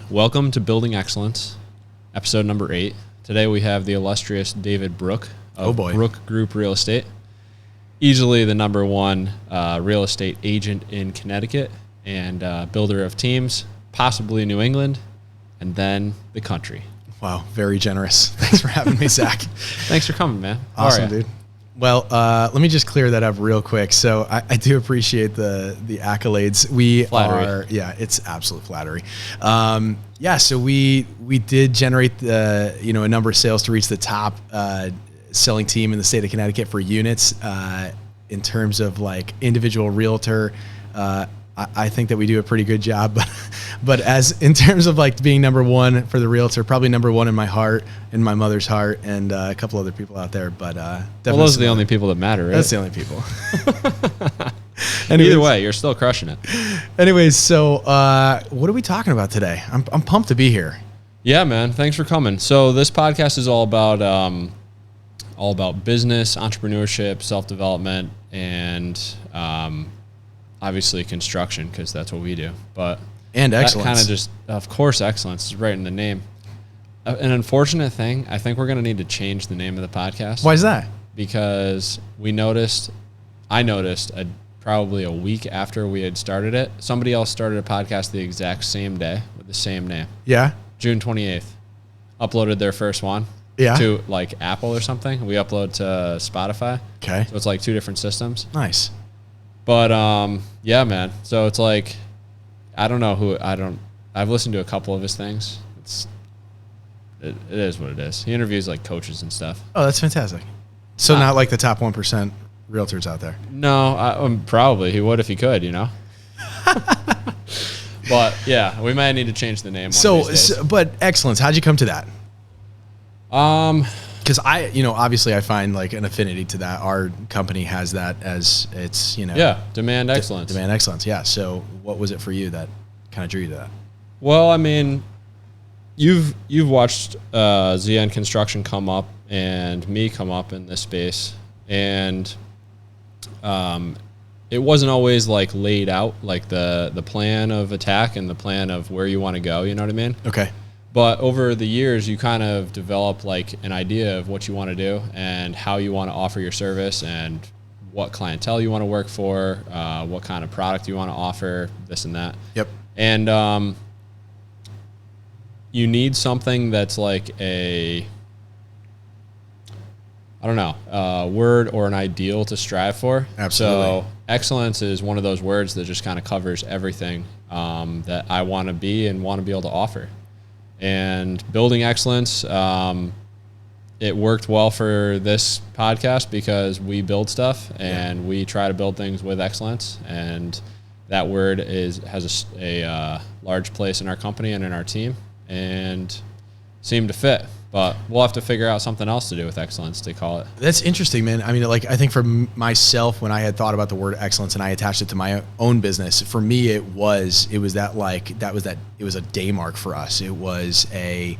Welcome to Building Excellence, episode number 8. Today we have the illustrious David Brooke of Brook Group Real Estate. Easily the number one real estate agent in Connecticut and builder of teams, possibly New England, and then the country. Wow, very generous. Thanks for having me, Zach. Thanks for coming, man. Awesome, dude. Well, let me just clear that up real quick. So I do appreciate the accolades. It's absolute flattery. So we did generate a number of sales to reach the top selling team in the state of Connecticut for units. In terms of like individual realtor, I think that we do a pretty good job, but as in terms of like being number one for the realtor, probably number one in my heart, in my mother's heart, and a couple other people out there. But definitely those are the only people that matter, right? That's the only people. Either way, you're still crushing it. Anyways, so what are we talking about today? I'm pumped to be here. Yeah, man. Thanks for coming. So this podcast is all about business, entrepreneurship, self-development, and obviously construction, because that's what we do. And excellence. Kind of just, of course, excellence is right in the name. An unfortunate thing, I think we're going to need to change the name of the podcast. Why is that? Because I noticed probably a week after we had started it, somebody else started a podcast the exact same day with the same name. Yeah. June 28th. Uploaded their first one. Yeah. To like Apple or something. We upload to Spotify. Okay. So it's like two different systems. Nice. But yeah, man. So it's like, I've listened to a couple of his things. It is what it is. He interviews like coaches and stuff. Oh, that's fantastic. So not like the top 1% realtors out there. No, probably he would if he could, But yeah, we might need to change the name. But excellence. How'd you come to that? Because obviously I find like an affinity to that. Our company has that as its, demand excellence. Demand excellence. Yeah. So what was it for you that kind of drew you to that? Well, I mean, you've watched ZN Construction come up and me come up in this space, and it wasn't always like laid out, like the plan of attack and the plan of where you want to go. You know what I mean? Okay. But over the years, you kind of develop like an idea of what you want to do and how you want to offer your service and what clientele you want to work for, what kind of product you want to offer, this and that. Yep. And you need something that's like a word or an ideal to strive for. Absolutely. So excellence is one of those words that just kind of covers everything that I want to be and want to be able to offer. And building excellence, it worked well for this podcast because we build stuff and we try to build things with excellence. And that word has a large place in our company and in our team and seemed to fit. But we'll have to figure out something else to do with excellence to call it. That's interesting, man. I mean, I think for myself, when I had thought about the word excellence and I attached it to my own business, for me, it was a day mark for us. It was a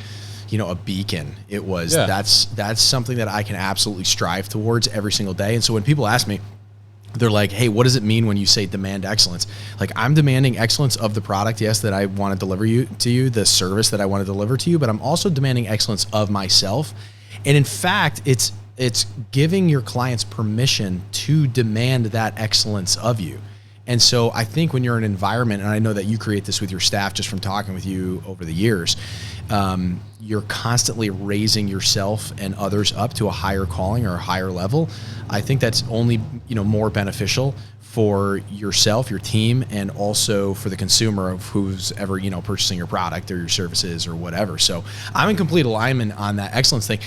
beacon. It was, that's something that I can absolutely strive towards every single day. And so when people ask me, they're like, hey, what does it mean when you say demand excellence? Like, I'm demanding excellence of the product, yes, that I want to deliver to you, the service that I want to deliver to you, but I'm also demanding excellence of myself. And in fact, it's giving your clients permission to demand that excellence of you. And so I think when you're in an environment, and I know that you create this with your staff just from talking with you over the years, you're constantly raising yourself and others up to a higher calling or a higher level. I think that's only, more beneficial for yourself, your team, and also for the consumer of who's ever, purchasing your product or your services or whatever. So I'm in complete alignment on that excellence thing.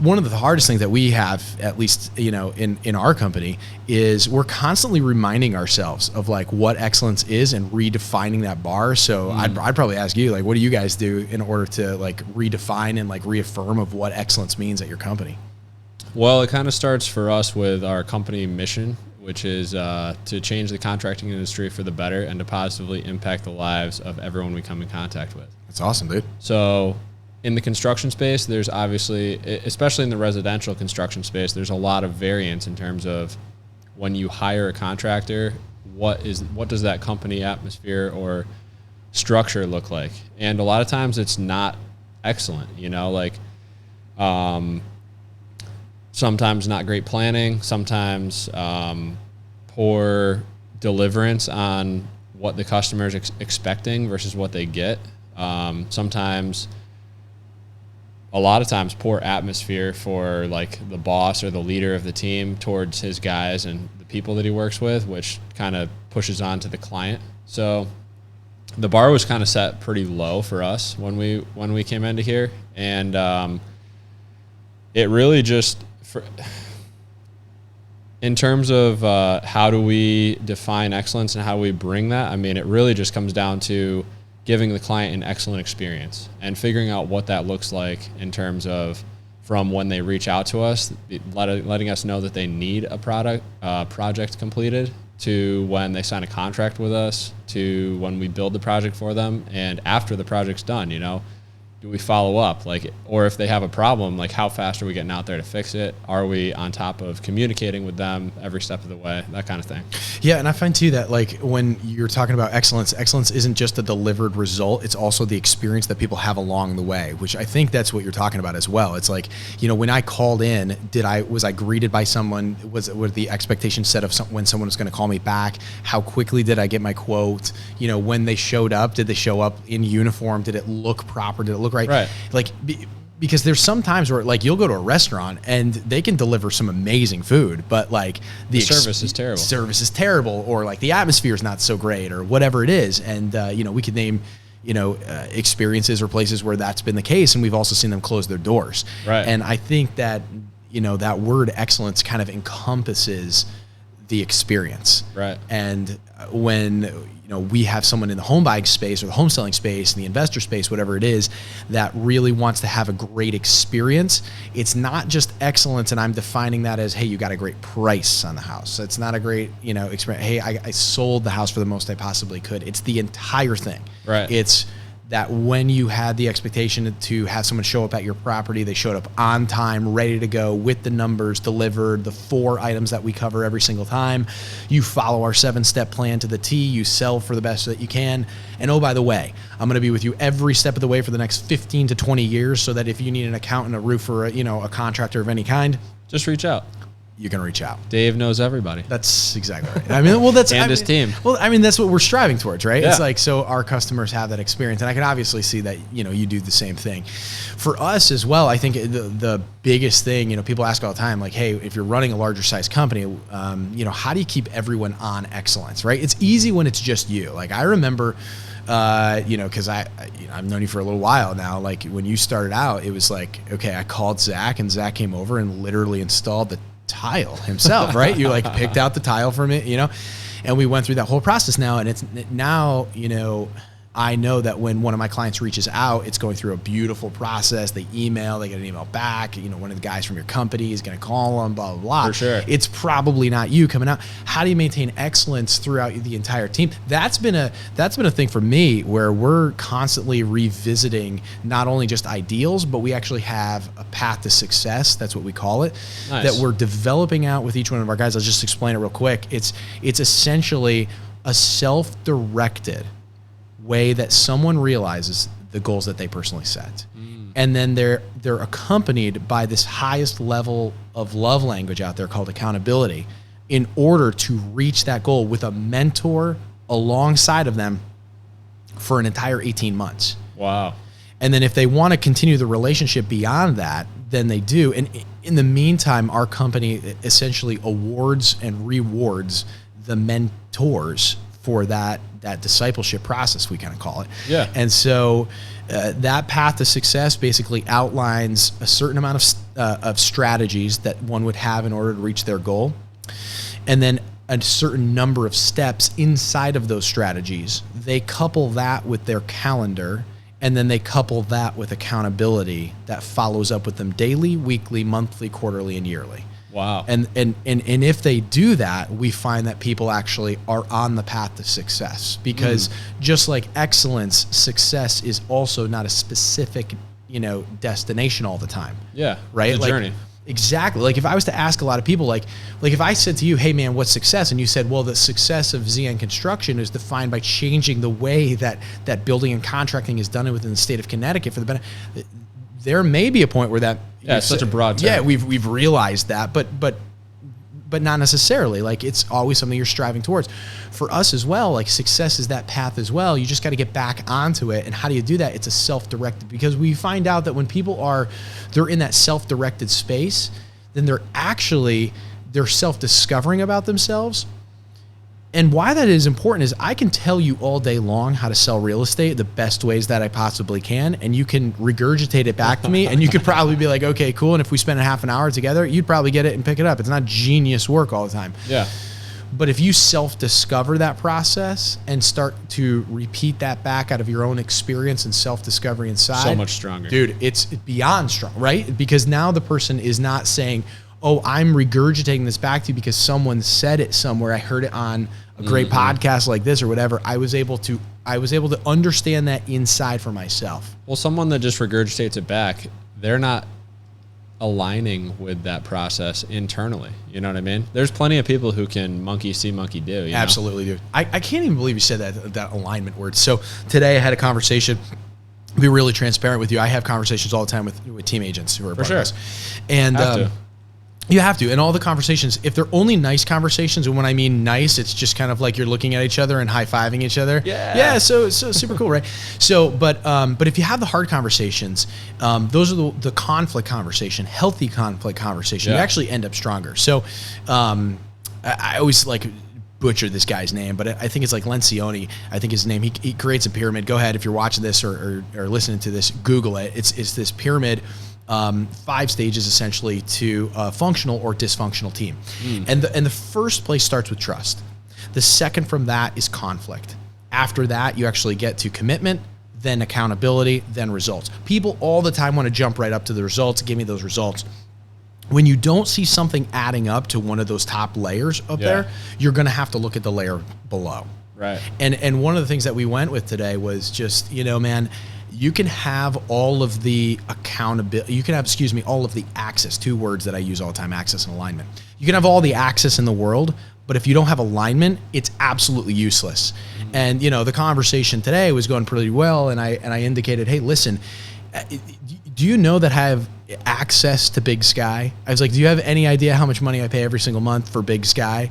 One of the hardest things that we have, at least, in our company, is we're constantly reminding ourselves of like what excellence is and redefining that bar. So I'd probably ask you, like, what do you guys do in order to like redefine and like reaffirm of what excellence means at your company? Well, it kind of starts for us with our company mission, which is to change the contracting industry for the better and to positively impact the lives of everyone we come in contact with. That's awesome, dude. So in the construction space, there's obviously, especially in the residential construction space, there's a lot of variance in terms of when you hire a contractor, what does that company atmosphere or structure look like? And a lot of times it's not excellent, you know, like sometimes not great planning, sometimes poor deliverance on what the customer is expecting versus what they get. Sometimes, a lot of times, poor atmosphere for like the boss or the leader of the team towards his guys and the people that he works with, which kind of pushes on to the client. So the bar was kind of set pretty low for us when we came into here, and it really just in terms of how do we define excellence and how we bring that, I mean, it really just comes down to giving the client an excellent experience and figuring out what that looks like in terms of from when they reach out to us, letting us know that they need a project completed, to when they sign a contract with us, to when we build the project for them, and after the project's done, you know, do we follow up? Like, or if they have a problem, like how fast are we getting out there to fix it? Are we on top of communicating with them every step of the way? That kind of thing. Yeah, and I find too that like when you're talking about excellence isn't just a delivered result, it's also the experience that people have along the way, which I think that's what you're talking about as well. It's like, you know, when I called in, was I greeted by someone? Was the expectation set of when someone was going to call me back? How quickly did I get my quote? You know, when they showed up, did they show up in uniform? Did it look proper? Did it look right? Like, because there's some times where like you'll go to a restaurant and they can deliver some amazing food, but like the service is terrible. Service is terrible, or like the atmosphere is not so great, or whatever it is. And you know, we could name experiences or places where that's been the case, and we've also seen them close their doors. Right. And I think that that word excellence kind of encompasses the experience. Right. And when we have someone in the home buying space or the home selling space and the investor space, whatever it is, that really wants to have a great experience, it's not just excellence. And I'm defining that as, hey, you got a great price on the house. It's not a great, experience. Hey, I sold the house for the most I possibly could. It's the entire thing. Right. It's that when you had the expectation to have someone show up at your property, they showed up on time, ready to go with the numbers delivered, the 4 items that we cover every single time. You follow our 7-step plan to the T. You sell for the best that you can. And oh, by the way, I'm going to be with you every step of the way for the next 15 to 20 years, so that if you need an accountant, a roofer, a contractor of any kind, just reach out. You can reach out. Dave knows everybody. That's exactly right. I mean, well, that's his team. Well, I mean, that's what we're striving towards, right? Yeah. It's like, so our customers have that experience, and I can obviously see that you do the same thing. For us as well, I think the biggest thing, people ask all the time, like, hey, if you're running a larger size company, how do you keep everyone on excellence, right? It's easy when it's just you. Like I remember. Because I've known you for a little while now. Like when you started out, it was like, okay, I called Zach, and Zach came over and literally installed the tile himself, right? You like picked out the tile for me, and we went through that whole process now. And it's now, I know that when one of my clients reaches out, it's going through a beautiful process. They email, they get an email back. One of the guys from your company is going to call them, blah, blah, blah. For sure. It's probably not you coming out. How do you maintain excellence throughout the entire team? That's been a thing for me, where we're constantly revisiting not only just ideals, but we actually have a path to success. That's what we call it. Nice. That we're developing out with each one of our guys. I'll just explain it real quick. It's essentially a self-directed way that someone realizes the goals that they personally set. And then they're accompanied by this highest level of love language out there called accountability, in order to reach that goal with a mentor alongside of them for an entire 18 months. Wow. And then if they want to continue the relationship beyond that, then they do. And in the meantime, our company essentially awards and rewards the mentors for that discipleship process, we kind of call it. Yeah. And so that path to success basically outlines a certain amount of strategies that one would have in order to reach their goal, and then a certain number of steps inside of those strategies. They couple that with their calendar, and then they couple that with accountability that follows up with them daily, weekly, monthly, quarterly, and yearly. Wow. And if they do that, we find that people actually are on the path to success, because just like excellence, success is also not a specific, destination all the time. Yeah. Right. It's a journey. Exactly. Like if I was to ask a lot of people, like if I said to you, hey man, what's success? And you said, well, the success of ZN Construction is defined by changing the way that building and contracting is done within the state of Connecticut for the benefit. There may be a point where that, it's such a broad term. Yeah, we've realized that, but not necessarily. Like it's always something you're striving towards. For us as well, like success is that path as well. You just got to get back onto it. And how do you do that? It's a self-directed, because we find out that when people they're in that self-directed space, then they're self-discovering about themselves. And why that is important is I can tell you all day long how to sell real estate the best ways that I possibly can, and you can regurgitate it back to me, and you could probably be like, okay, cool. And if we spend a half an hour together, you'd probably get it and pick it up. It's not genius work all the time. Yeah. But if you self-discover that process and start to repeat that back out of your own experience and self-discovery inside, so much stronger. Dude, it's beyond strong, right? Because now the person is not saying, oh, I'm regurgitating this back to you because someone said it somewhere. I heard it on a great podcast like this or whatever. I was able to understand that inside for myself. Well, someone that just regurgitates it back, they're not aligning with that process internally. You know what I mean? There's plenty of people who can monkey see, monkey do. You Absolutely, dude. I can't even believe you said that alignment word. So today I had a conversation. Be really transparent with you. I have conversations all the time with team agents who are part of us. And you have to. And all the conversations, if they're only nice conversations, and when I mean nice, it's just kind of like you're looking at each other and high-fiving each other. Yeah. So super cool, right? So, but if you have the hard conversations, those are the conflict conversation, healthy conflict conversation. You actually end up stronger. So, I always butcher this guy's name, but I think it's like Lencioni. I think his name. He creates a pyramid. Go ahead if you're watching this or listening to this, Google it. It's this pyramid. 5 stages essentially to a functional or dysfunctional team. And the first place starts with trust. The second from that is conflict. After that, you actually get to commitment, then accountability, then results. People all the time want to jump right up to the results. Give me those results. When you don't see something adding up to one of those top layers up there, you're going to have to look at the layer below. Right. And one of the things that we went with today was just, man, you can have all of the accountability, you can have, all of the access, 2 words that I use all the time, access and alignment. You can have all the access in the world, but if you don't have alignment, it's absolutely useless. And, the conversation today was going pretty well. And I indicated, hey, listen, do you know that I have access to Big Sky? I was like, do you have any idea how much money I pay every single month for Big Sky?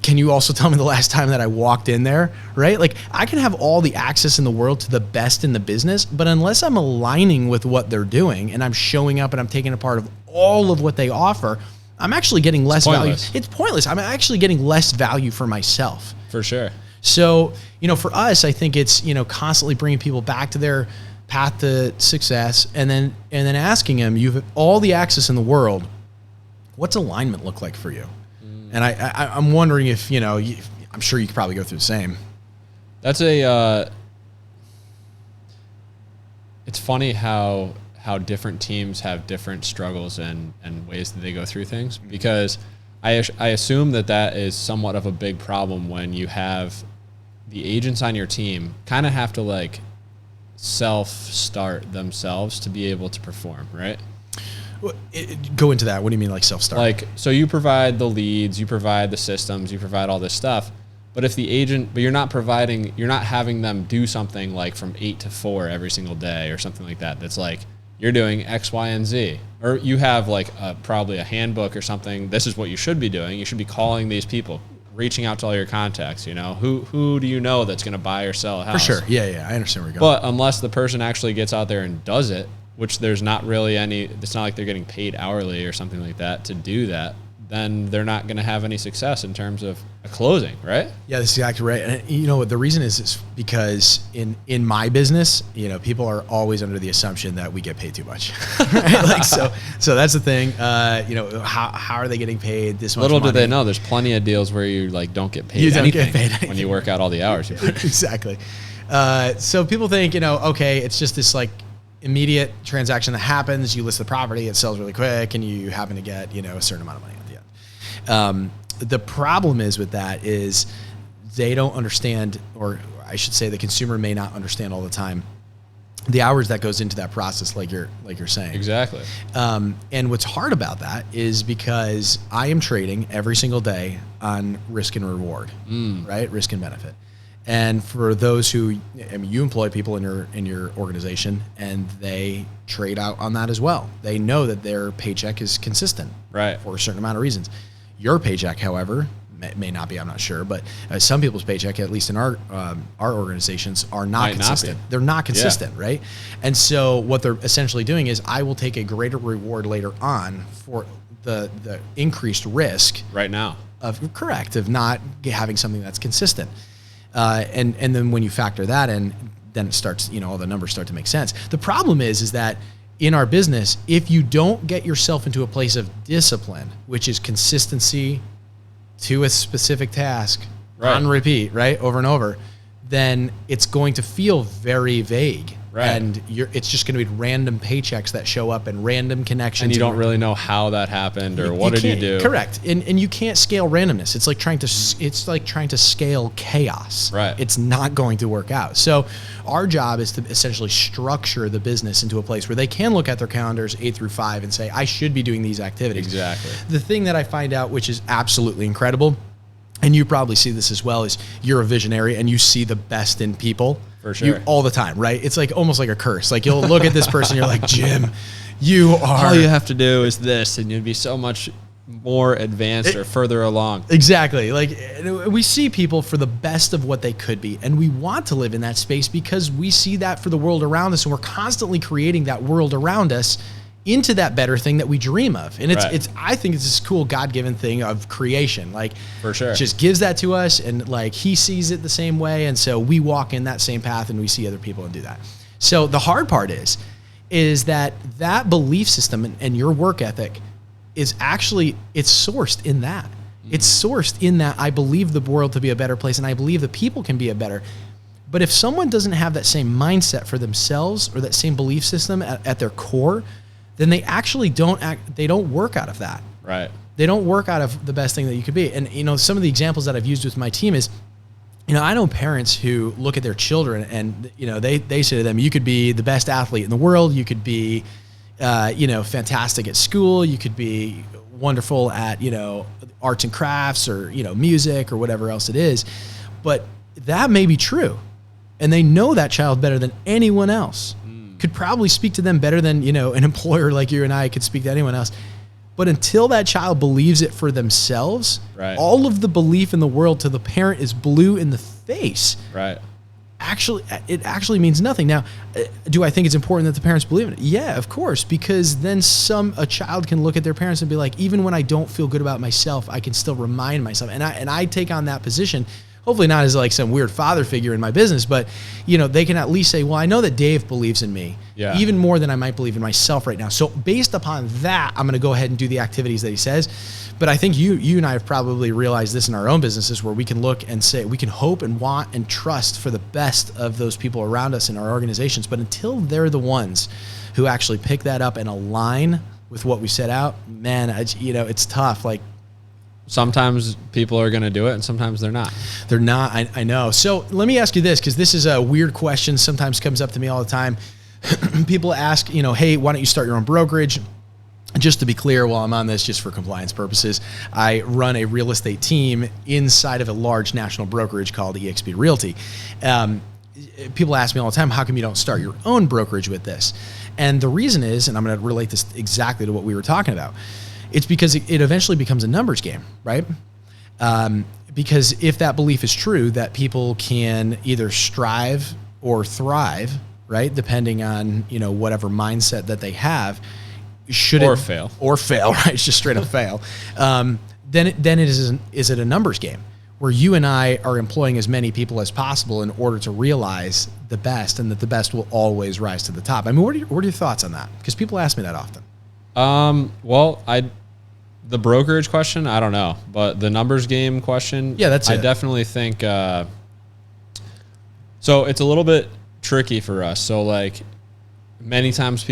Can you also tell me the last time that I walked in there, right? Like I can have all the access in the world to the best in the business, but unless I'm aligning with what they're doing and I'm showing up and I'm taking a part of all of what they offer, I'm actually getting less value. It's pointless. I'm actually getting less value for myself. For sure. So, for us, I think it's, constantly bringing people back to their path to success and then asking them, you have all the access in the world. What's alignment look like for you? And I'm wondering if, I'm sure you could probably go through the same. That's it's funny how different teams have different struggles and ways that they go through things, because I assume that is somewhat of a big problem when you have the agents on your team kind of have to self-start themselves to be able to perform, right? Go into that. What do you mean self-start? So you provide the leads, you provide the systems, you provide all this stuff. But if the agent, but you're not having them do something from 8 to 4 every single day or something like that. That's you're doing X, Y, and Z. Or you have probably a handbook or something. This is what you should be doing. You should be calling these people, reaching out to all your contacts. Who do you know that's going to buy or sell a house? For sure. Yeah. I understand where you're going. But unless the person actually gets out there and does it, which there's not really it's not like they're getting paid hourly or something like that to do that, then they're not going to have any success in terms of a closing, right? Yeah, that's exactly right. And the reason is because in my business, people are always under the assumption that we get paid too much. Right? So that's the thing. How are they getting paid this much Little money? do they know, there's plenty of deals where you don't get paid anything when you work out all the hours you put. Exactly. So people think, okay, it's just this immediate transaction that happens. You list the property, it sells really quick, and you happen to get a certain amount of money at the end. The problem is with that is they don't understand, or I should say the consumer may not understand all the time, the hours that goes into that process, like you're saying. Exactly. And what's hard about that is because I am trading every single day on risk and reward, right? Risk and benefit. And for those who, I mean, you employ people in your organization, and they trade out on that as well. They know that their paycheck is consistent, right, for a certain amount of reasons. Your paycheck, however, may not be, I'm not sure, but some people's paycheck, at least in our organizations, are not consistent. They're not consistent, right? And so what they're essentially doing is, I will take a greater reward later on for the increased risk right now of not having something that's consistent. And then when you factor that in, then it starts, all the numbers start to make sense. The problem is that in our business, if you don't get yourself into a place of discipline, which is consistency to a specific task on repeat, right, over and over, then it's going to feel very vague. Right. And it's just going to be random paychecks that show up and random connections. And you don't really know how that happened or what did you do. Correct. And you can't scale randomness. It's like trying to scale chaos. Right. It's not going to work out. So our job is to essentially structure the business into a place where they can look at their calendars 8 through 5 and say, I should be doing these activities. Exactly. The thing that I find out, which is absolutely incredible, and you probably see this as well, is you're a visionary and you see the best in people. For sure. All the time, right? It's like almost like a curse. Like you'll look at this person, you're like, Jim, you are. All you have to do is this, and you'd be so much more advanced or further along. Exactly. Like we see people for the best of what they could be, and we want to live in that space because we see that for the world around us, and we're constantly creating that world around us into that better thing that we dream of. And I think it's this cool God-given thing of creation. Like, for sure, just gives that to us, and like he sees it the same way. And so we walk in that same path and we see other people and do that. So the hard part is that belief system and your work ethic is actually, it's sourced in that. It's sourced in that I believe the world to be a better place, and I believe the people can be a better. But if someone doesn't have that same mindset for themselves or that same belief system at their core, then they actually don't work out of that. Right. They don't work out of the best thing that you could be. And, some of the examples that I've used with my team is, I know parents who look at their children and, they say to them, you could be the best athlete in the world. You could be, fantastic at school. You could be wonderful at, arts and crafts or, music or whatever else it is. But that may be true. And they know that child better than anyone else. Could probably speak to them better than, an employer like you and I could speak to anyone else. But until that child believes it for themselves, right, all of the belief in the world to the parent is blue in the face. Right. It actually means nothing. Now, do I think it's important that the parents believe in it? Yeah, of course, because then a child can look at their parents and be like, even when I don't feel good about myself, I can still remind myself. And I take on that position. Hopefully not as like some weird father figure in my business, but they can at least say, well, I know that Dave believes in me even more than I might believe in myself right now. So based upon that, I'm going to go ahead and do the activities that he says. But I think you and I have probably realized this in our own businesses, where we can look and say, we can hope and want and trust for the best of those people around us in our organizations. But until they're the ones who actually pick that up and align with what we set out, man, it's tough. Like, sometimes people are going to do it and sometimes they're not. They're not. I know. So let me ask you this, because this is a weird question. Sometimes comes up to me all the time. People ask, hey, why don't you start your own brokerage? Just to be clear, while I'm on this, just for compliance purposes, I run a real estate team inside of a large national brokerage called eXp Realty. People ask me all the time, how come you don't start your own brokerage with this? And the reason is, and I'm going to relate this exactly to what we were talking about, it's because it eventually becomes a numbers game, right? Because if that belief is true, that people can either strive or thrive, right? Depending on, whatever mindset that they have, fail, right? It's just straight up fail. Then is it a numbers game where you and I are employing as many people as possible in order to realize the best, and that the best will always rise to the top? I mean, what are your thoughts on that? Because people ask me that often. The brokerage question, I don't know, but the numbers game question, yeah, that's it. I definitely think, so it's a little bit tricky for us. So like many times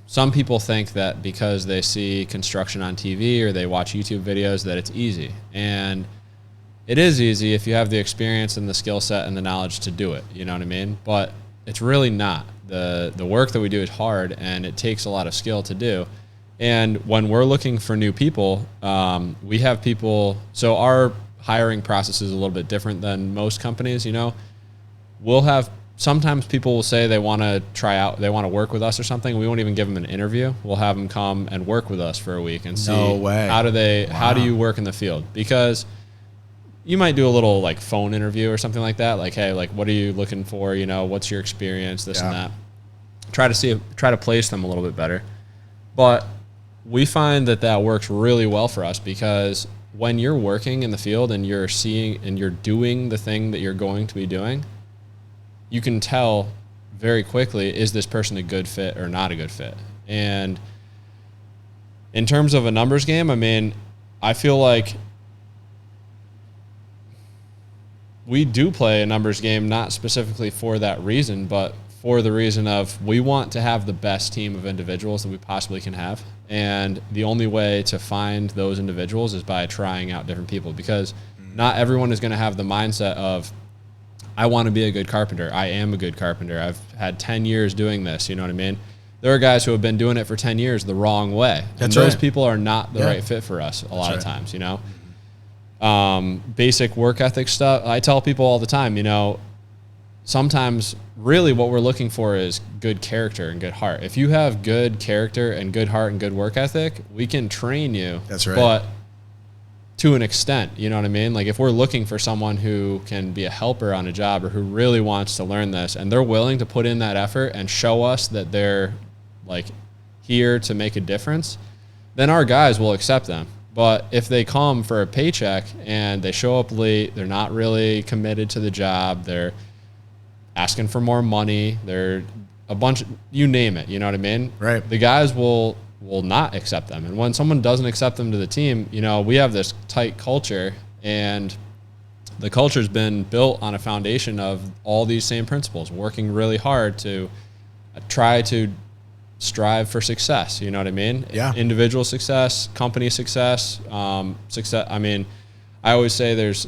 some people think that because they see construction on TV or they watch YouTube videos that it's easy. And it is easy if you have the experience and the skill set and the knowledge to do it. You know what I mean? But it's really not. The work that we do is hard, and it takes a lot of skill to do. And when we're looking for new people, we have people. So our hiring process is a little bit different than most companies. We'll have, sometimes people will say they want to try out, they want to work with us or something. We won't even give them an interview. We'll have them come and work with us for a week and see how do you work in the field? Because you might do a little like phone interview or something like that. Like, hey, like, what are you looking for? What's your experience? This and that. Try to place them a little bit better. But we find that works really well for us, because when you're working in the field and you're seeing and you're doing the thing that you're going to be doing, you can tell very quickly, is this person a good fit or not a good fit? And in terms of a numbers game, I mean, I feel like we do play a numbers game, not specifically for that reason, but for the reason of we want to have the best team of individuals that we possibly can have. And the only way to find those individuals is by trying out different people, because not everyone is going to have the mindset of, I want to be a good carpenter. I am a good carpenter. I've had 10 years doing this. You know what I mean? There are guys who have been doing it for 10 years the wrong way. And those people are not the right fit for us a lot of times, Basic work ethic stuff. I tell people all the time, sometimes really what we're looking for is good character and good heart. If you have good character and good heart and good work ethic, we can train you. That's right. But to an extent, you know what I mean? Like, if we're looking for someone who can be a helper on a job or who really wants to learn this and they're willing to put in that effort and show us that they're like here to make a difference, then our guys will accept them. But if they come for a paycheck and they show up late, they're not really committed to the job, they're asking for more money, they're a bunch, you name it, you know what I mean? Right. The guys will not accept them. And when someone doesn't accept them to the team, we have this tight culture, and the culture's been built on a foundation of all these same principles, working really hard to try to strive for success. You know what I mean? Yeah. Individual success, company success, success. I mean, I always say there's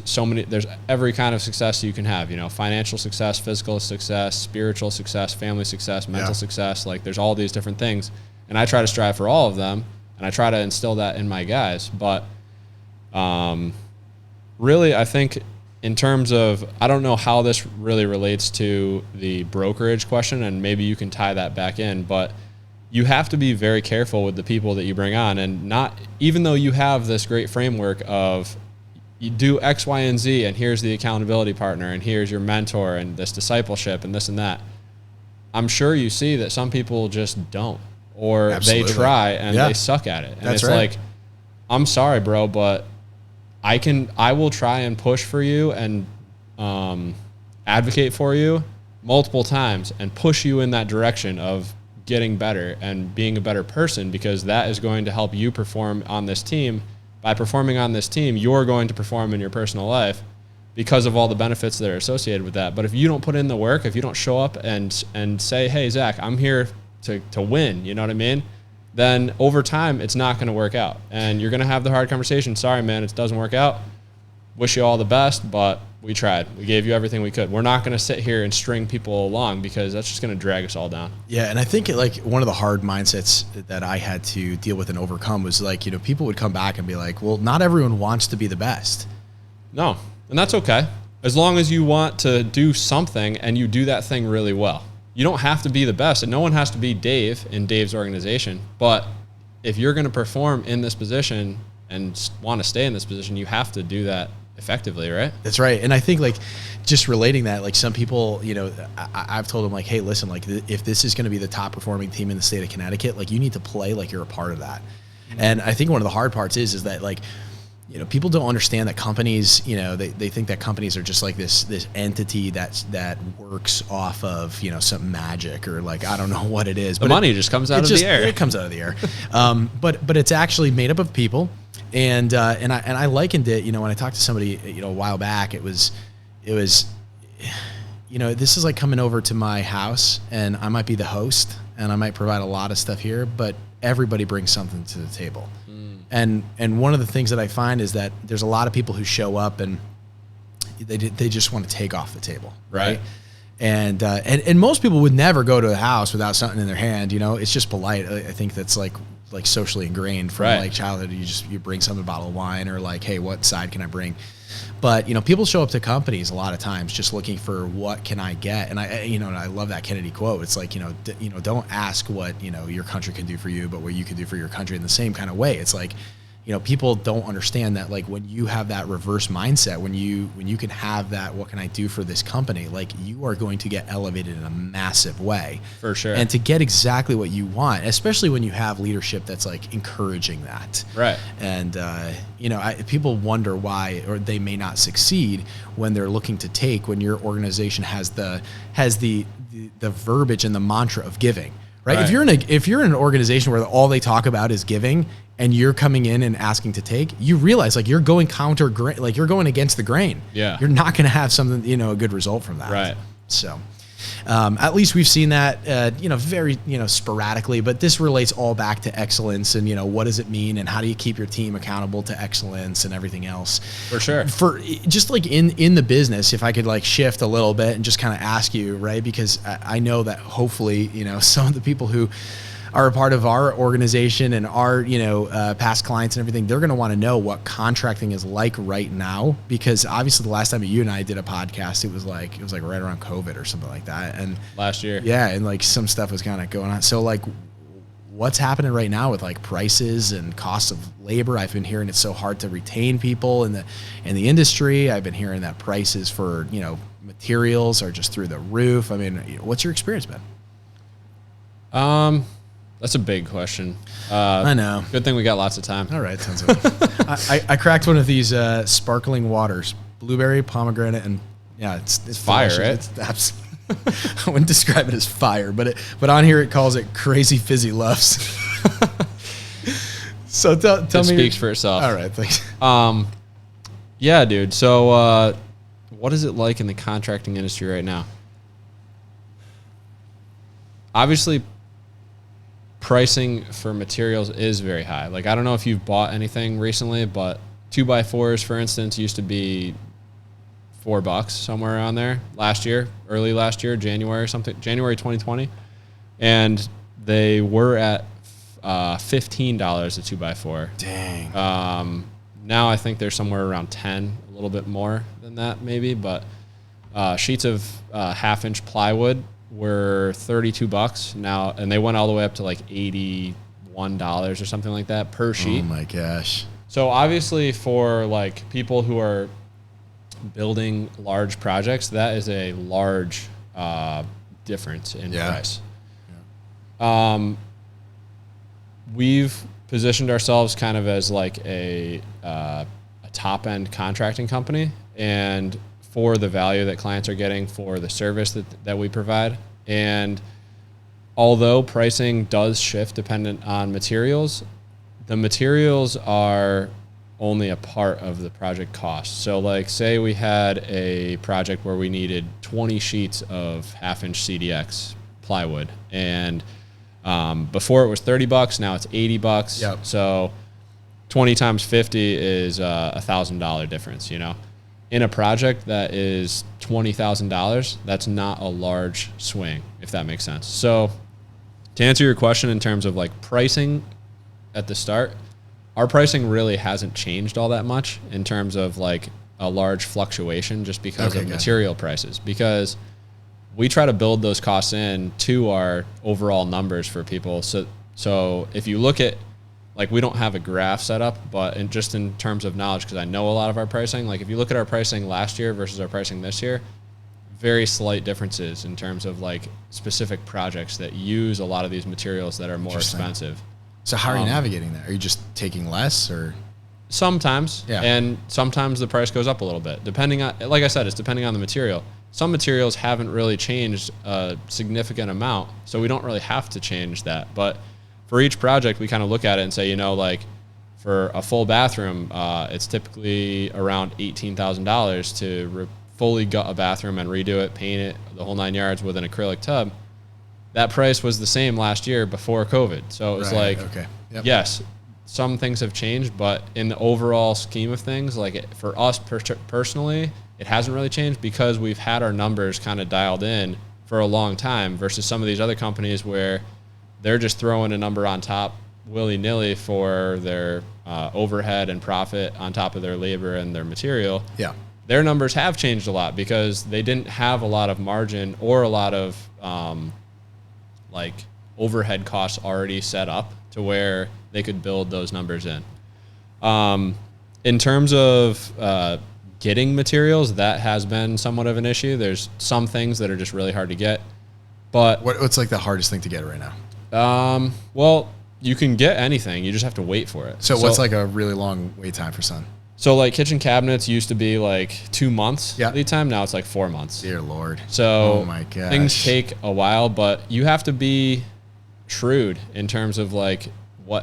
every kind of success you can have, financial success, physical success, spiritual success, family success, mental success. Like, there's all these different things. And I try to strive for all of them, and I try to instill that in my guys. But really, I think in terms of, I don't know how this really relates to the brokerage question, and maybe you can tie that back in, but you have to be very careful with the people that you bring on, and not, even though you have this great framework of you do X, Y, and Z, and here's the accountability partner, and here's your mentor, and this discipleship, and this and that. I'm sure you see that some people just don't. Or Absolutely. They try and they suck at it. And That's it's right. like, I'm sorry, bro, but I will try and push for you and advocate for you multiple times and push you in that direction of getting better and being a better person, because that is going to help you perform on this team. By performing on this team, you're going to perform in your personal life because of all the benefits that are associated with that. But if you don't put in the work, if you don't show up and say, hey, Zach, I'm here to win, you know what I mean? Then over time, it's not going to work out. And you're going to have the hard conversation. Sorry, man, it doesn't work out. Wish you all the best, but we tried. We gave you everything we could. We're not going to sit here and string people along, because that's just going to drag us all down. Yeah, and I think one of the hard mindsets that I had to deal with and overcome was people would come back and be like, well, not everyone wants to be the best. No, and that's okay. As long as you want to do something and you do that thing really well. You don't have to be the best, and no one has to be Dave in Dave's organization. But if you're going to perform in this position and want to stay in this position, you have to do that effectively, right? That's right. And I think just relating that, some people, I've told them hey, listen, if this is going to be the top performing team in the state of Connecticut, you need to play like you're a part of that. Mm-hmm. And I think one of the hard parts is that people don't understand that companies, they think that companies are just this entity that works off of, some magic or I don't know what it is. The money just comes out of the air. It comes out of the air. But it's actually made up of people. And I likened it, when I talked to somebody, a while back, it was, this is like coming over to my house, and I might be the host and I might provide a lot of stuff here, but everybody brings something to the table. And one of the things that I find is that there's a lot of people who show up and they just want to take off the table, right? And most people would never go to a house without something in their hand. You know, it's just polite. I think that's like socially ingrained from like childhood. You bring someone a bottle of wine, or like, hey, what side can I bring? But, you know, people show up to companies a lot of times just looking for what can I get? And and I love that Kennedy quote. It's like, don't ask what, your country can do for you, but what you can do for your country in the same kind of way. It's like, people don't understand that, like, when you have that reverse mindset, when you can have that, what can I do for this company? Like, you are going to get elevated in a massive way. For sure. And to get exactly what you want, especially when you have leadership that's like encouraging that. Right. And, people wonder why, or they may not succeed when they're looking to take, when your organization has the verbiage and the mantra of giving. Right? If you're in an organization where all they talk about is giving, and you're coming in and asking to take, you realize like you're going you're going against the grain. Yeah. You're not going to have something, a good result from that. Right. So, at least we've seen that, very, sporadically, but this relates all back to excellence and, what does it mean and how do you keep your team accountable to excellence and everything else. For sure. For just like in the business, if I could like shift a little bit and just kind of ask you, right? Because I know that hopefully, some of the people who are a part of our organization and our, past clients and everything, they're going to want to know what contracting is like right now, because obviously the last time you and I did a podcast, it was like right around COVID or something like that. And last year. Yeah. And like some stuff was kind of going on. So like what's happening right now with like prices and costs of labor? I've been hearing it's so hard to retain people in the industry. I've been hearing that prices for, materials are just through the roof. I mean, what's your experience been? That's a big question. I know. Good thing we got lots of time. All right, sounds good. I cracked one of these sparkling waters, blueberry, pomegranate, and it's fire, delicious. right? It's I wouldn't describe it as fire, but on here it calls it crazy fizzy loves. So tell me. It speaks for itself. All right, thanks. Yeah, dude. So what is it like in the contracting industry right now? Obviously, pricing for materials is very high. Like, I don't know if you've bought anything recently, but 2x4s, for instance, used to be $4 somewhere around there early last year, January 2020. And they were at $15 a 2x4. Dang. Now I think they're somewhere around 10, a little bit more than that maybe, but sheets of half-inch plywood were $32 now, and they went all the way up to like $81 or something like that per sheet. Oh my gosh. So obviously for like people who are building large projects, that is a large difference in price. Yeah. We've positioned ourselves kind of as like a top-end contracting company, and for the value that clients are getting for the service that we provide. And although pricing does shift dependent on materials, the materials are only a part of the project cost. So like say we had a project where we needed 20 sheets of half-inch CDX plywood, and before it was $30, now it's $80. Yep. So 20 times 50 is $1,000 difference, In a project that is $20,000, that's not a large swing, if that makes sense. So to answer your question in terms of like pricing at the start, our pricing really hasn't changed all that much in terms of like a large fluctuation just because of material prices, because we try to build those costs in to our overall numbers for people. So if you look at, like, we don't have a graph set up, but just in terms of knowledge, because I know a lot of our pricing, like if you look at our pricing last year versus our pricing this year, very slight differences in terms of like specific projects that use a lot of these materials that are more expensive. So how are you navigating that? Are you just taking less, or? Sometimes, and sometimes the price goes up a little bit, depending on, like I said, it's depending on the material. Some materials haven't really changed a significant amount, so we don't really have to change that. But for each project, we kind of look at it and say, like for a full bathroom, it's typically around $18,000 to fully gut a bathroom and redo it, paint it, the whole 9 yards with an acrylic tub. That price was the same last year before COVID. So it was yes, some things have changed, but in the overall scheme of things, like for us personally, it hasn't really changed because we've had our numbers kind of dialed in for a long time versus some of these other companies where they're just throwing a number on top willy-nilly for their overhead and profit on top of their labor and their material. Yeah. Their numbers have changed a lot because they didn't have a lot of margin or a lot of like overhead costs already set up to where they could build those numbers in. In terms of getting materials, that has been somewhat of an issue. There's some things that are just really hard to get. But what's like the hardest thing to get right now? Well, you can get anything. You just have to wait for it. So what's like a really long wait time for some? So like kitchen cabinets used to be like 2 months Yeah. lead time. Now it's like 4 months. Dear Lord. So oh my gosh. things take a while, but you have to be shrewd in terms of like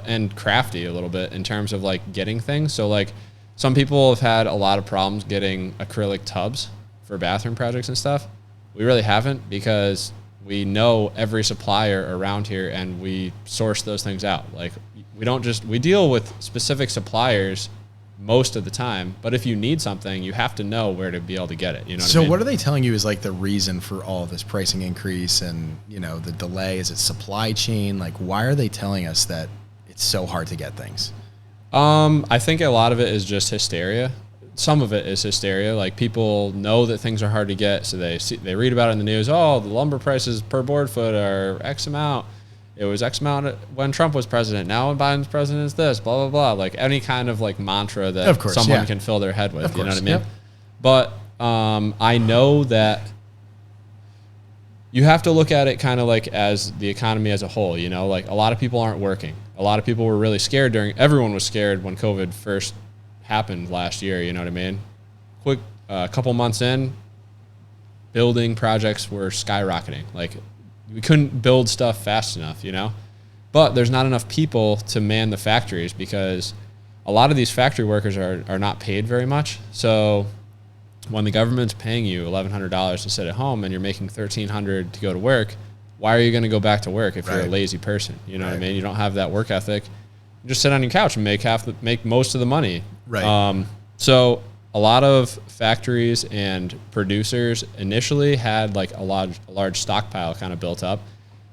and crafty a little bit in terms of like getting things. So like some people have had a lot of problems getting acrylic tubs for bathroom projects and stuff. We really haven't because we know every supplier around here and we source those things out. Like we deal with specific suppliers most of the time, but if you need something, you have to know where to be able to get it. You know what I mean? What are they telling you is like the reason for all of this pricing increase and, you know, the delay? Is it supply chain? Like, why are they telling us that it's so hard to get things? I think a lot of it is just hysteria. Some of it is hysteria. Like people know that things are hard to get, so they read about it in the news. Oh, the lumber prices per board foot are X amount. It was X amount when Trump was president. Now when Biden's president is this, blah, blah, blah. Like any kind of like mantra that someone can fill their head with. You know what I mean? Yep. But I know that you have to look at it kind of like as the economy as a whole. You know, like a lot of people aren't working. A lot of people were really scared everyone was scared when COVID first happened last year. You know what I mean? Quick, a couple months in, building projects were skyrocketing. Like we couldn't build stuff fast enough, you know? But there's not enough people to man the factories because a lot of these factory workers are not paid very much. So when the government's paying you $1,100 to sit at home and you're making $1,300 to go to work, why are you going to go back to work if you're a lazy person? You know what I mean? You don't have that work ethic. You just sit on your couch and make most of the money. Right. So a lot of factories and producers initially had like a large stockpile kind of built up,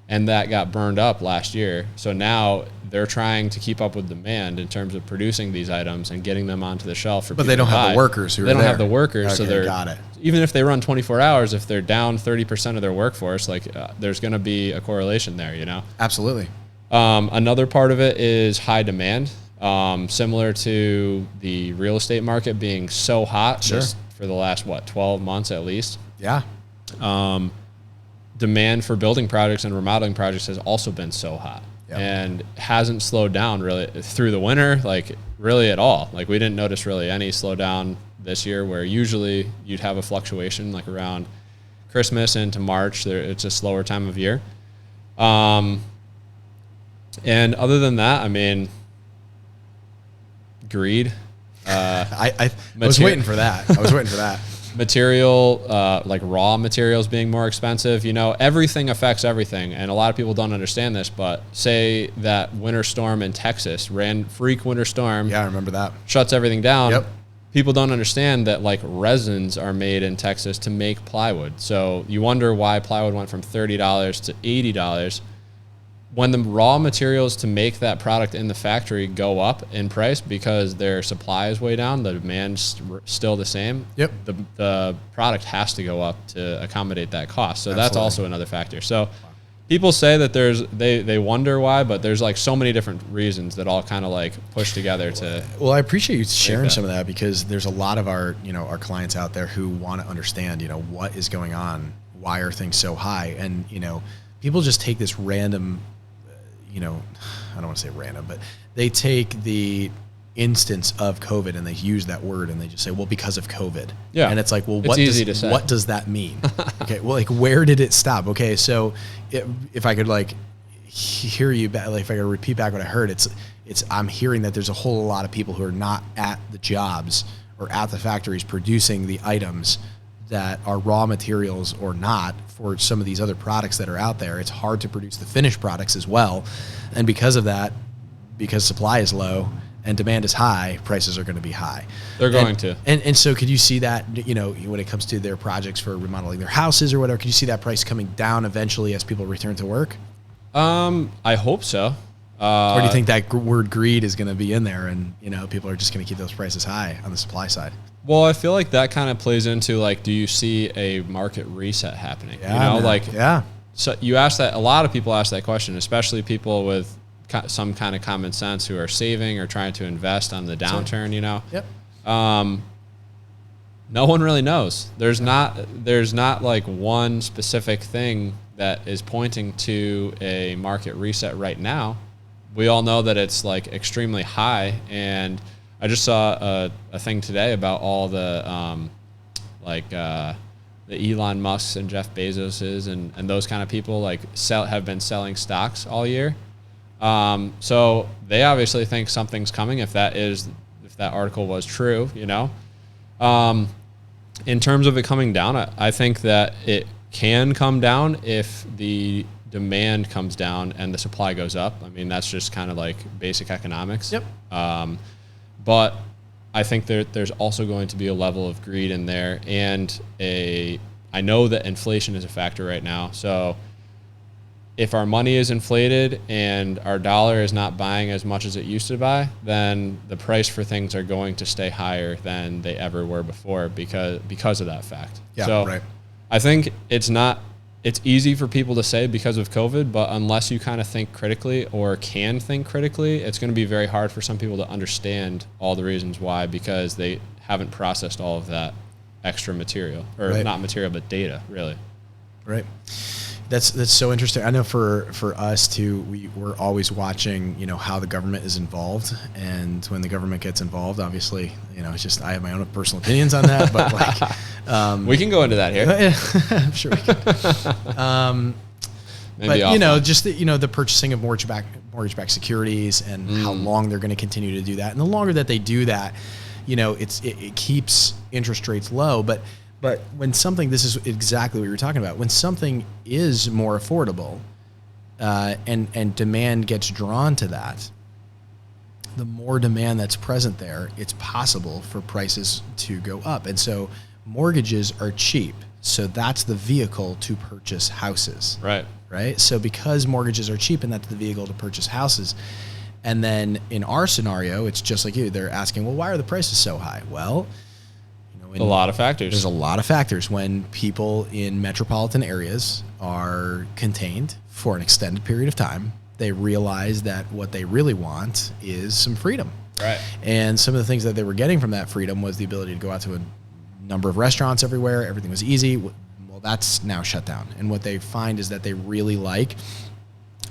and that got burned up last year. So now they're trying to keep up with demand in terms of producing these items and getting them onto the shelf for people to buy. But they don't have the workers They don't have the workers, okay, so they're got it. Even if they run 24 hours, if they're down 30% of their workforce, like there's going to be a correlation there, you know? Absolutely. Another part of it is high demand. Similar to the real estate market being so hot just for the last, 12 months at least. Yeah. Demand for building projects and remodeling projects has also been so hot and hasn't slowed down really through the winter, like really at all. Like we didn't notice really any slowdown this year where usually you'd have a fluctuation like around Christmas into March. It's a slower time of year. And other than that, I mean, greed. I was waiting for that. Material, like raw materials being more expensive. You know, everything affects everything. And a lot of people don't understand this, but say that winter storm in Texas, freak winter storm. Yeah, I remember that. Shuts everything down. Yep. People don't understand that like resins are made in Texas to make plywood. So you wonder why plywood went from $30 to $80. When the raw materials to make that product in the factory go up in price because their supply is way down, the demand's still the same. Yep. The product has to go up to accommodate that cost. So that's also another factor. So people say that they wonder why, but there's like so many different reasons that all kind of like push together to. Well, I appreciate you sharing some of that because there's a lot of our clients out there who want to understand, what is going on, why are things so high, and people just take this random. I don't want to say random, but they take the instance of COVID and they use that word and they just say, well, because of COVID. Yeah. And it's like, well, what does that mean? Okay. Well, like, where did it stop? Okay. So if I could like hear you back, like if I could repeat back what I heard, I'm hearing that there's a whole lot of people who are not at the jobs or at the factories producing the items that are raw materials or not for some of these other products that are out there. It's hard to produce the finished products as well. And because of that, because supply is low and demand is high, prices are going to be high. They're going to. And so could you see that, when it comes to their projects for remodeling their houses or whatever, could you see that price coming down eventually as people return to work? I hope so. Or do you think that word greed is going to be in there and, people are just going to keep those prices high on the supply side? Well, I feel like that kind of plays into like, do you see a market reset happening? Yeah, So you ask that, a lot of people ask that question, especially people with some kind of common sense who are saving or trying to invest on the downturn, Yep. No one really knows. There's not like one specific thing that is pointing to a market reset right now. We all know that it's like extremely high, and I just saw a thing today about all the the Elon Musks and Jeff Bezoses and those kind of people have been selling stocks all year. So they obviously think something's coming if that article was true, In terms of it coming down, I think that it can come down if the demand comes down and the supply goes up. I mean, that's just kind of like basic economics. Yep. But I think there's also going to be a level of greed in there, and I know that inflation is a factor right now. So if our money is inflated and our dollar is not buying as much as it used to buy, then the price for things are going to stay higher than they ever were before because of that fact. Yeah, so right. I think it's easy for people to say because of COVID, but unless you kind of think critically or can think critically, it's going to be very hard for some people to understand all the reasons why, because they haven't processed all of that extra material, or right. not material, but data, really. Right. That's so interesting. I know for us too, we're always watching, how the government is involved, and when the government gets involved, obviously, it's just, I have my own personal opinions on that, but we can go into that here. I'm sure we can. Maybe but just the purchasing of mortgage-backed securities and how long they're going to continue to do that, and the longer that they do that, it keeps interest rates low, But when something, this is exactly what you were talking about, when something is more affordable and demand gets drawn to that, the more demand that's present there, it's possible for prices to go up. And so mortgages are cheap. So that's the vehicle to purchase houses. Right. So because mortgages are cheap and that's the vehicle to purchase houses. And then in our scenario, it's just like you. They're asking, well, why are the prices so high? Well, a lot of factors. There's a lot of factors. When people in metropolitan areas are contained for an extended period of time, they realize that what they really want is some freedom. Right. And some of the things that they were getting from that freedom was the ability to go out to a number of restaurants everywhere. Everything was easy. Well, that's now shut down. And what they find is that they really like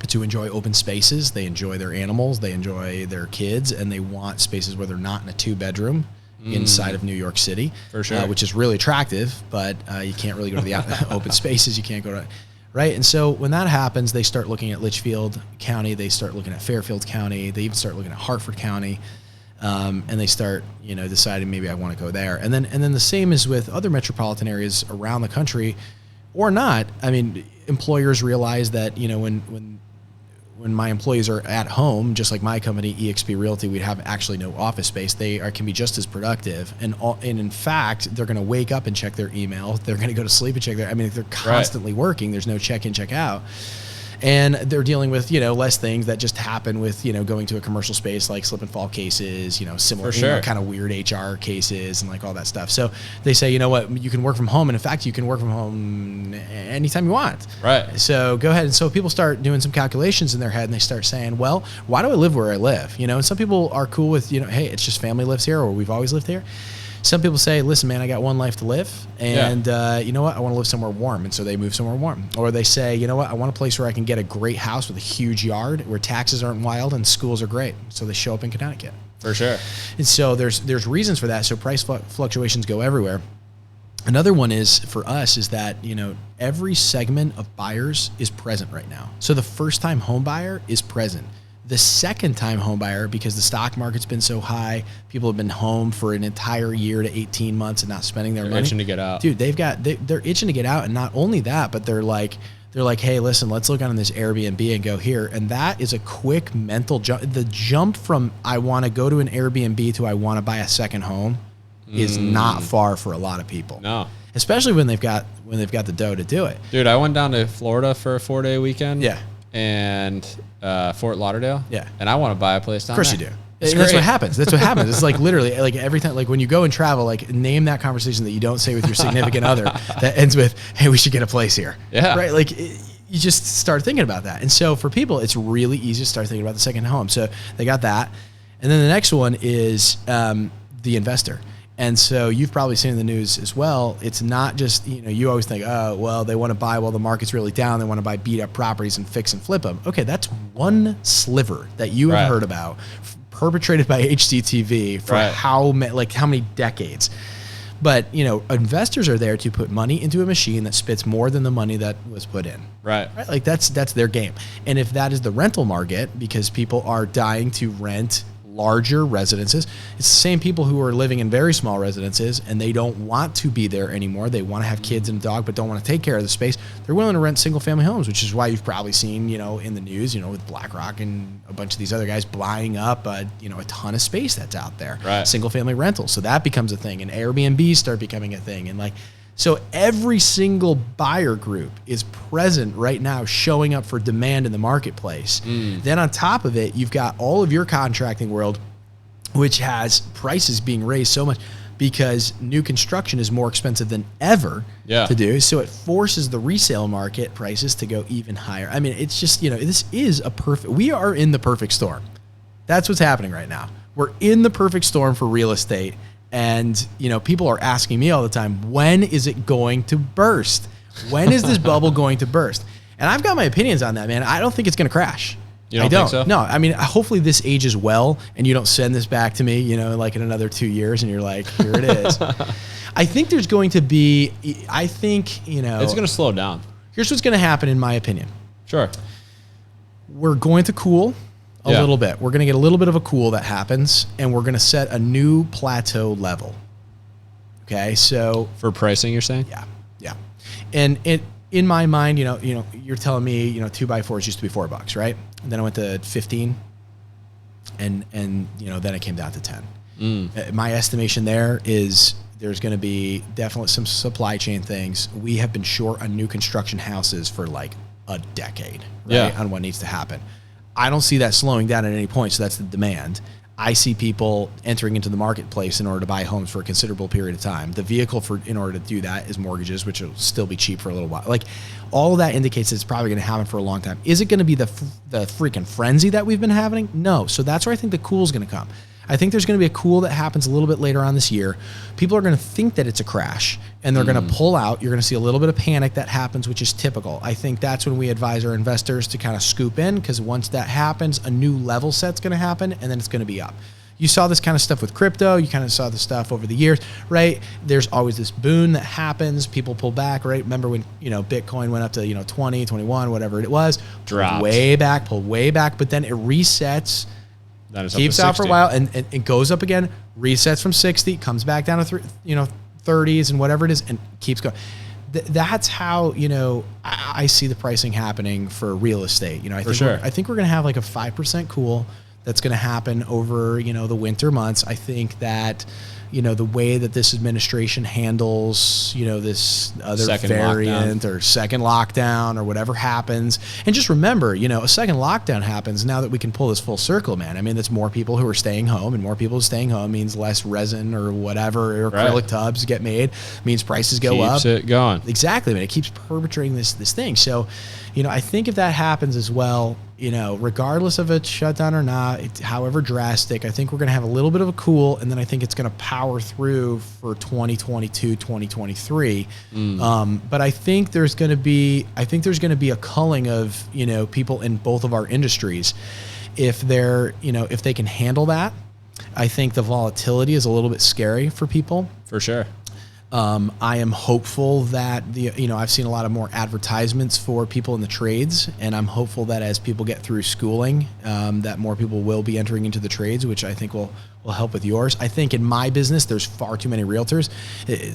to enjoy open spaces. They enjoy their animals. They enjoy their kids. And they want spaces where they're not in a 2-bedroom inside of New York City, for sure, which is really attractive, but you can't really go to the open spaces. You can't go to, right? And so when that happens, they start looking at Litchfield County, they start looking at Fairfield County, they even start looking at Hartford County, and they start, deciding maybe I want to go there. And then the same is with other metropolitan areas around the country, or not. I mean, employers realize that, when my employees are at home, just like my company, eXp Realty, we'd have actually no office space. They can be just as productive. And in fact, they're going to wake up and check their email. They're going to go to sleep and check they're constantly working. There's no check in, check out. And they're dealing with, less things that just happen with, going to a commercial space, like slip and fall cases, similar, kind of weird HR cases and like all that stuff. So they say, you know what, you can work from home. And in fact, you can work from home anytime you want. Right. So go ahead. And so people start doing some calculations in their head and they start saying, well, why do I live where I live? And some people are cool with, hey, it's just family lives here, or we've always lived here. Some people say, listen, man, I got one life to live, and you know what? I want to live somewhere warm, and so they move somewhere warm. Or they say, you know what? I want a place where I can get a great house with a huge yard, where taxes aren't wild and schools are great. So they show up in Connecticut. For sure. And so there's reasons for that. So price fluctuations go everywhere. Another one is, for us, is that, every segment of buyers is present right now. So the first-time home buyer is present. The second-time home buyer, because the stock market's been so high, people have been home for an entire year to 18 months and not spending their money. They're itching to get out. Dude, they're itching to get out, and not only that, but they're they're like, hey, listen, let's look on this Airbnb and go here. And that is a quick mental jump. The jump from I want to go to an Airbnb to I want to buy a second home is not far for a lot of people. No. Especially when they've got the dough to do it. Dude, I went down to Florida for a 4-day weekend. Yeah. And Fort Lauderdale. Yeah. And I want to buy a place down there. Of course you do. That's what happens. That's what happens. It's like literally like every time, like when you go and travel, like name that conversation that you don't say with your significant other that ends with, hey, we should get a place here. Yeah. Right. Like you just start thinking about that. And so for people, it's really easy to start thinking about the second home. So they got that. And then the next one is the investor. And so you've probably seen in the news as well. It's not just, you always think, oh, well, they want to buy while the market's really down. They want to buy beat up properties and fix and flip them. Okay, that's one sliver that you have heard about, perpetrated by HGTV for how many decades. But, investors are there to put money into a machine that spits more than the money that was put in. Right. Like that's their game. And if that is the rental market, because people are dying to rent larger residences, it's the same people who are living in very small residences and they don't want to be there anymore. They want to have kids and a dog, but don't want to take care of the space. They're willing to rent single family homes, which is why you've probably seen, in the news, with BlackRock and a bunch of these other guys buying up, a ton of space that's out there. Right. Single family rentals. So that becomes a thing, and Airbnb start becoming a thing. And so every single buyer group is present right now showing up for demand in the marketplace. Then on top of it, you've got all of your contracting world, which has prices being raised so much because new construction is more expensive than ever to do. So it forces the resale market prices to go even higher. I mean, it's just, this is we are in the perfect storm. That's what's happening right now. We're in the perfect storm for real estate. And, people are asking me all the time, when is it going to burst? When is this bubble going to burst? And I've got my opinions on that, man. I don't think it's going to crash. You don't think so? No, I mean, hopefully this ages well and you don't send this back to me, like in another 2 years and you're like, here it is. I think there's going to be, it's going to slow down. Here's what's going to happen in my opinion. Sure. We're going to cool a little bit. We're going to get a little bit of a cool that happens, and we're going to set a new plateau level. Okay, so for pricing, you're saying? Yeah. And in my mind, you're telling me, 2x4s used to be $4, right? And then I went to 15, and then it came down to 10. My estimation there is there's going to be definitely some supply chain things. We have been short on new construction houses for like a decade, right? On what needs to happen. I don't see that slowing down at any point, so that's the demand. I see people entering into the marketplace in order to buy homes for a considerable period of time. The vehicle in order to do that is mortgages, which will still be cheap for a little while. Like, all of that indicates that it's probably going to happen for a long time. Is it going to be the freaking frenzy that we've been having? No. So that's where I think the cool is going to come. I think there's going to be a cool that happens a little bit later on this year. People are going to think that it's a crash, and they're going to pull out. You're going to see a little bit of panic that happens, which is typical. I think that's when we advise our investors to kind of scoop in, because once that happens, a new level set's going to happen, and then it's going to be up. You saw this kind of stuff with crypto. You kind of saw the stuff over the years, right? There's always this boon that happens. People pull back, right? Remember when, Bitcoin went up to, 20, 21, whatever it was. Dropped. Pulled way back, but then it resets. Keeps out for a while and it goes up again, resets from 60, comes back down to 30s and whatever it is, and keeps going. That's how I see the pricing happening for real estate. I think we're going to have like a 5% cool that's going to happen over the winter months. I think that the way that this administration handles, this other second variant lockdown. Or second lockdown or whatever happens. And just remember, a second lockdown happens now that we can pull this full circle, man. I mean, that's more people who are staying home, and more people staying home means less resin or whatever, or acrylic tubs get made, means prices go up. Keeps it going. Exactly, man. It keeps perpetrating this thing. So, I think if that happens as well, regardless of a shutdown or not, however drastic, I think we're going to have a little bit of a cool, and then I think it's going to power through for 2022, 2023. But I think there's going to be a culling of, people in both of our industries. If if they can handle that, I think the volatility is a little bit scary for people. For sure. I am hopeful that I've seen a lot of more advertisements for people in the trades, and I'm hopeful that as people get through schooling, that more people will be entering into the trades, which I think will help with yours. I think in my business, there's far too many realtors.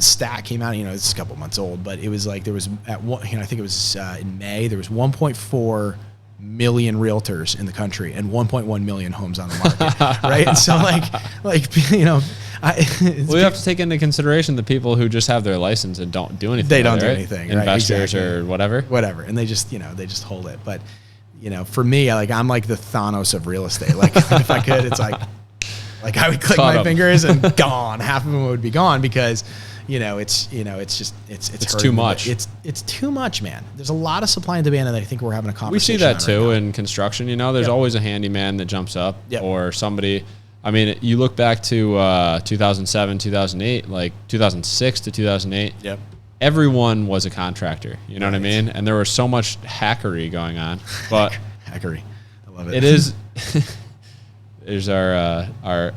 Stat came out, it's a couple months old, but it was like there was at one, I think it was in May, there was 1.4 million realtors in the country and 1.1 million homes on the market, right? And so we have to take into consideration the people who just have their license and don't do anything. They don't do anything, right? Investors Exactly. or whatever, and they just hold it. But for me, I'm like the Thanos of real estate. Like if I could, it's like I would click my fingers and gone. Half of them would be gone because it's too much. It's too much, man. There's a lot of supply and demand, and I think we're having a conversation. We see that too right in construction. There's always a handyman that jumps up Yep. or somebody. I mean, you look back to 2007, 2008, like 2006 to 2008. Yep. Everyone was a contractor. You know what I mean? And there was so much hackery going on. But hackery, I love it. It is. There's our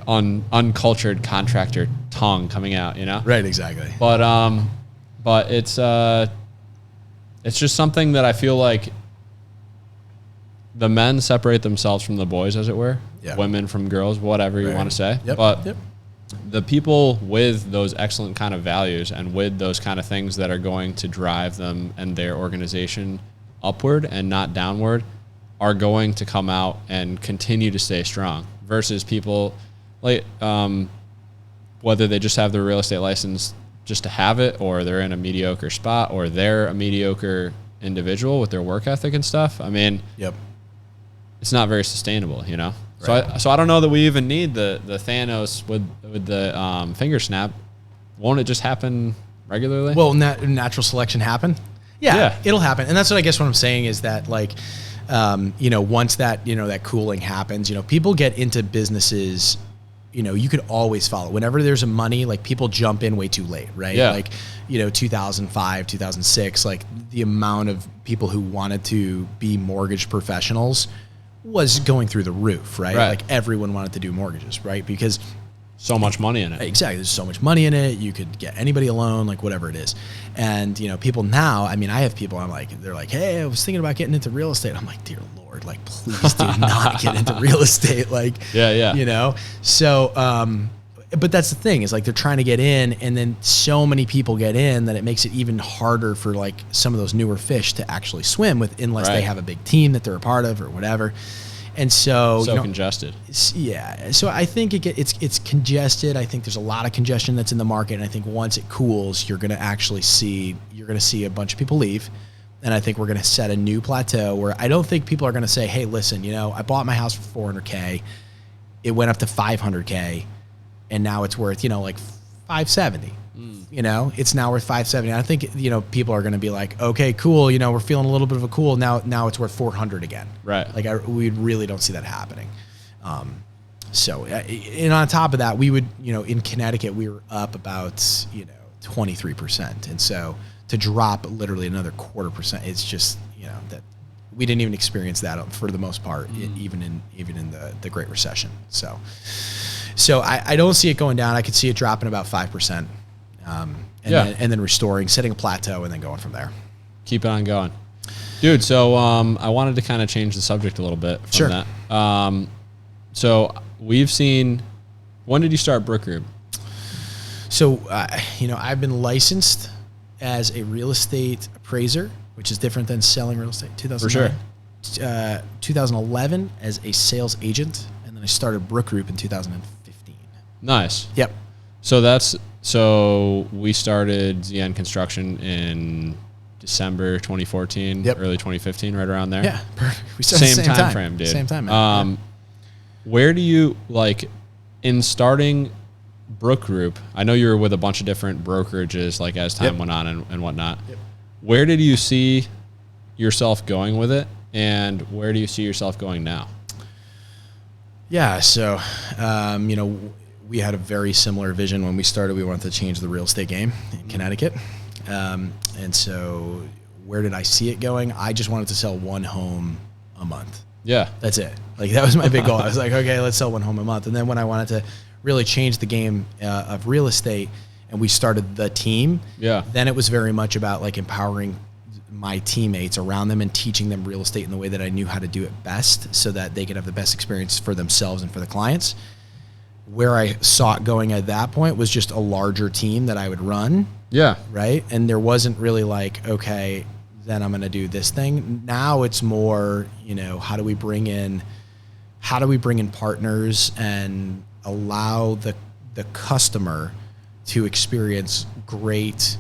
uncultured contractor tongue coming out. Right. Exactly. But it's just something that I feel like the men separate themselves from the boys, as it were. Yeah. Women from girls, whatever you want to say. Yep. But the people with those excellent kind of values and with those kind of things that are going to drive them and their organization upward and not downward are going to come out and continue to stay strong versus people like whether they just have their real estate license just to have it, or they're in a mediocre spot, or they're a mediocre individual with their work ethic and stuff. I mean, it's not very sustainable, Right. So I don't know that we even need the Thanos with the finger snap. Won't it just happen regularly? Well, natural selection happen. Yeah, it'll happen, and that's what I guess what I'm saying is that once that cooling happens, people get into businesses. You could always follow. Whenever there's a money, people jump in way too late, right? Yeah. 2005, 2006, the amount of people who wanted to be mortgage professionals was going through the roof, right? Right. Everyone wanted to do mortgages, right? Because so much money in it. Exactly. There's so much money in it. You could get anybody a loan, whatever it is. And, people now, I have people, they're like, hey, I was thinking about getting into real estate. I'm like, dear Lord, please do not get into real estate. So, but that's the thing is they're trying to get in, and then so many people get in that it makes it even harder for some of those newer fish to actually swim with, unless they have a big team that they're a part of or whatever. And so congested. Yeah. So I think it's congested. I think there's a lot of congestion that's in the market. And I think once it cools, you're going to see a bunch of people leave. And I think we're going to set a new plateau where I don't think people are going to say, hey, listen, I bought my house for $400K. It went up to $500K. And now it's worth, $570. It's now worth $570. I think, people are going to be like, okay, cool. We're feeling a little bit of a cool. Now it's worth $400 again. Right. We really don't see that happening. And on top of that, we would, in Connecticut, we were up about, 23%. And so to drop literally another 0.25%, it's just, that we didn't even experience that for the most part, even in the Great Recession. So I don't see it going down. I could see it dropping about 5%. And then restoring, setting a plateau, and then going from there. Keep it on going. Dude, so I wanted to kind of change the subject a little bit from that. So we've seen, when did you start Brook Group? So, I've been licensed as a real estate appraiser, which is different than selling real estate. 2009. For sure. 2011 as a sales agent, and then I started Brook Group in 2015. Nice. Yep. So we started ZN Construction in December 2014, early 2015, right around there. Yeah, perfect. We started same time frame, dude. Same time, man. Where do you, in starting Brook Group, I know you were with a bunch of different brokerages as time went on and whatnot. Yep. Where did you see yourself going with it, and where do you see yourself going now? Yeah, so, we had a very similar vision when we started. We wanted to change the real estate game in Connecticut. And so where did I see it going? I just wanted to sell one home a month. Yeah. That's it. That was my big goal. I was like, okay, let's sell one home a month. And then when I wanted to really change the game of real estate, and we started the team, Yeah. then it was very much about like empowering my teammates around them and teaching them real estate in the way that I knew how to do it best so that they could have the best experience for themselves and for the clients. Where I saw it going at that point was just a larger team that I would run. Yeah. Right. And there wasn't really like, okay, then I'm going to do this thing. Now it's more, you know, how do we bring in partners and allow the customer to experience great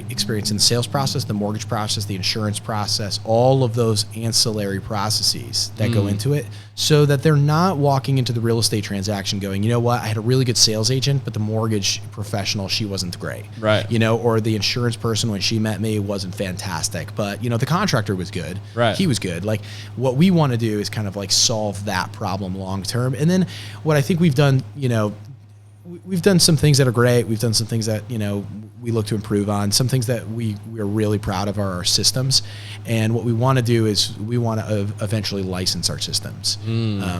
experience in the sales process, the mortgage process, the insurance process, all of those ancillary processes that go into it, so that they're not walking into the real estate transaction going, you know what, I had a really good sales agent, but the mortgage professional, she wasn't great. Right. You know, or the insurance person, when she met me, wasn't fantastic, but, you know, the contractor was good. Right. He was good. Like, what we want to do is kind of like solve that problem long term. And then what I think we've done, you know, we've done some things that are great. We've done some things that, you know, we look to improve on. Some things that we are really proud of are our systems. And what we want to do is we want to eventually license our systems.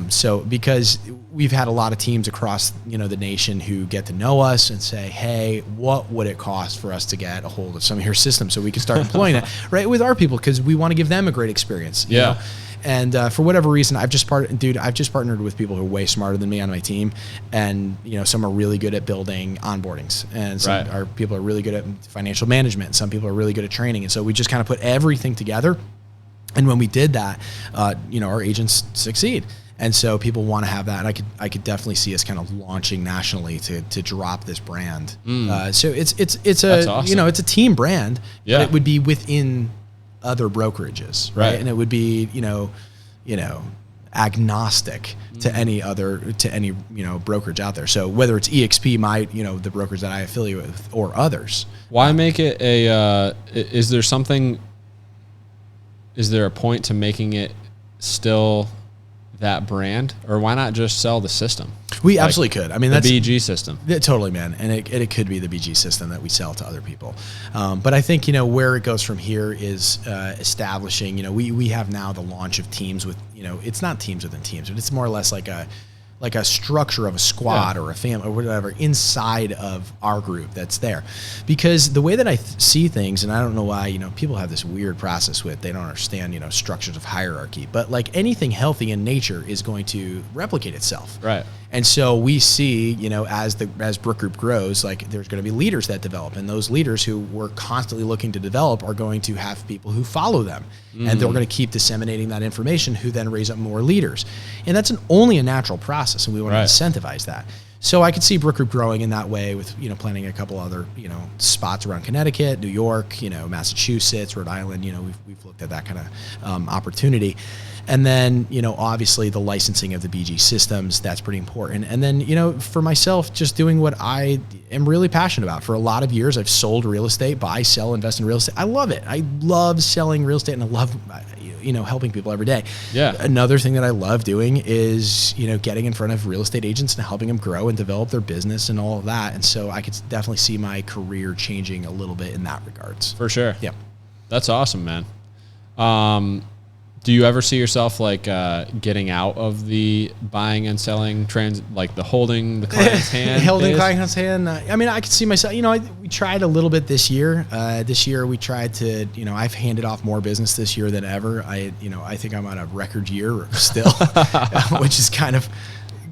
So because we've had a lot of teams across, you know, the nation who get to know us and say, hey, what would it cost for us to get a hold of some of your systems so we can start employing it right with our people? Because we want to give them a great experience. You know? And for whatever reason, I've just partnered with people who are way smarter than me on my team. And, you know, some are really good at building onboardings, and some people are really good at financial management. Some people are really good at training. And so we just kind of put everything together. And when we did that, you know, our agents succeed. And so people want to have that. And I could definitely see us kind of launching nationally to drop this brand. So it's a, awesome. You know, it's a team brand, but it would be within other brokerages, right? And it would be, you know, agnostic to any you know, brokerage out there. So whether it's EXP, you know, the brokers that I affiliate with, or others. Why make it a? Is there a point to making it still that brand, or why not just sell the system? We absolutely could. I mean, that's the BG system. Totally, man. And it could be the BG system that we sell to other people. But I think, you know, where it goes from here is establishing, you know, we have now the launch of teams with, you know, it's not teams within teams, but it's more or less like a structure of a squad or a family or whatever inside of our group that's there. Because the way that I see things, and I don't know why, you know, people have this weird process with, they don't understand, you know, structures of hierarchy, but like anything healthy in nature is going to replicate itself. Right. And so we see, you know, as Brook Group grows, like there's going to be leaders that develop, and those leaders who we're constantly looking to develop are going to have people who follow them, and they're going to keep disseminating that information, who then raise up more leaders. And that's only a natural process, and we want to incentivize that. So I could see Brook Group growing in that way with, you know, planning a couple other, you know, spots around Connecticut, New York, you know, Massachusetts, Rhode Island. You know, we've looked at that kind of opportunity. And then, you know, obviously the licensing of the BG systems, that's pretty important. And then, you know, for myself, just doing what I am really passionate about. For a lot of years, I've sold real estate, buy, sell, invest in real estate. I love it. I love selling real estate, and I love, you know, helping people every day. Yeah. Another thing that I love doing is, you know, getting in front of real estate agents and helping them grow and develop their business and all of that. And so I could definitely see my career changing a little bit in that regards. For sure. Yeah. That's awesome, man. Do you ever see yourself like getting out of the buying and selling like the holding the client's hand? Holding client's hand. I mean, I could see myself, you know, we tried a little bit this year. This year we tried to, you know, I've handed off more business this year than ever. I think I'm on a record year still, which is kind of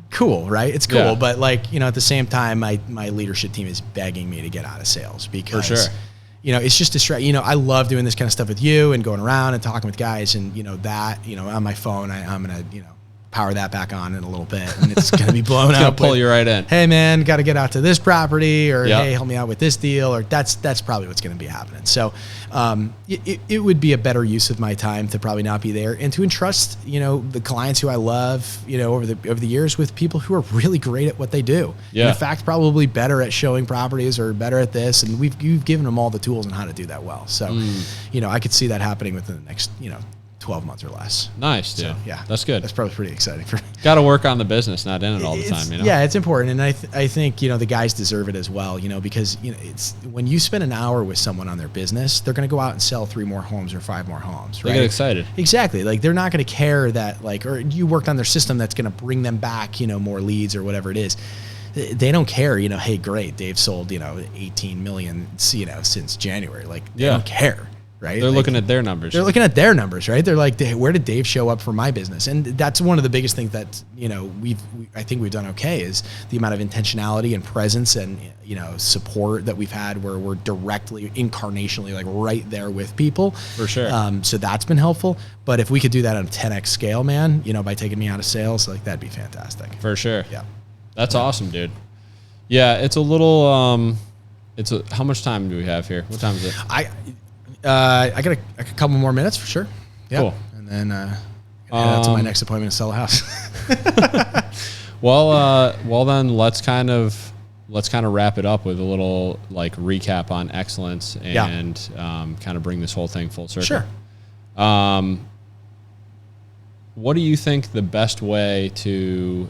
cool, right? It's cool. Yeah. But like, you know, at the same time, my leadership team is begging me to get out of sales because, for sure, you know, it's just distract. You know, I love doing this kind of stuff with you and going around and talking with guys, and you know that, you know, on my phone, I'm gonna, you know, power that back on in a little bit, and it's gonna be blown out. Pull you right in. Hey man, got to get out to this property, or hey, help me out with this deal, or that's probably what's gonna be happening. So, it would be a better use of my time to probably not be there and to entrust, you know, the clients who I love, you know, over the years with people who are really great at what they do. Yeah. And in fact, probably better at showing properties or better at this, and you've given them all the tools on how to do that well. So, you know, I could see that happening within the next, you know, 12 months or less. Nice, dude. So, yeah, that's good. That's probably pretty exciting for me. Got to work on the business, not in it all the time, you know? Yeah, it's important. And I think, you know, the guys deserve it as well, you know, because, you know, it's when you spend an hour with someone on their business, they're going to go out and sell 3 more homes or 5 more homes, right? They get excited. Exactly. Like they're not going to care that like, or you worked on their system that's going to bring them back, you know, more leads or whatever it is. they don't care, hey, great, Dave sold, 18 million, since January. Like, they don't care. Right? They're looking at their numbers. They're looking at their numbers, right? They're like, where did Dave show up for my business? And that's one of the biggest things that, I think we've done okay, is the amount of intentionality and presence and, support that we've had where we're directly, incarnationally, like right there with people. For sure. So that's been helpful. But if we could do that on a 10X scale, man, by taking me out of sales, like, that'd be fantastic. For sure. Yeah. That's awesome, dude. Yeah. It's a little, how much time do we have here? What time is it? I got a couple more minutes for sure. Yeah. Cool. And then head out to my next appointment to sell a house. Well then let's kind of wrap it up with a little like recap on excellence and kind of bring this whole thing full circle. Sure. What do you think the best way to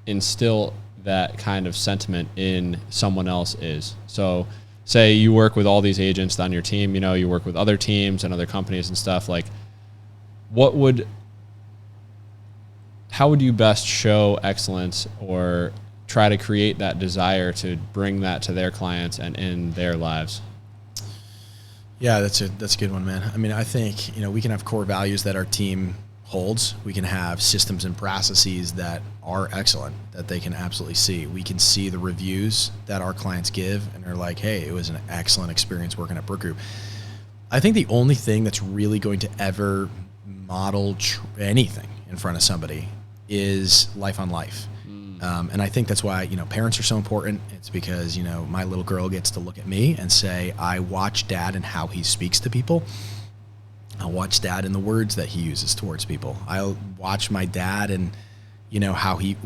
instill that kind of sentiment in someone else is? So say you work with all these agents on your team, you work with other teams and other companies and stuff, like how would you best show excellence or try to create that desire to bring that to their clients and in their lives? Yeah, that's a good one, man. I mean, I think, we can have core values that our team holds. We can have systems and processes that are excellent, that they can absolutely see. We can see the reviews that our clients give and they're like, hey, it was an excellent experience working at Brook Group. I think the only thing that's really going to ever model anything in front of somebody is life on life. And I think that's why, parents are so important. It's because, my little girl gets to look at me and say, I watch Dad and how he speaks to people. I'll watch Dad in the words that he uses towards people. I'll watch my dad and,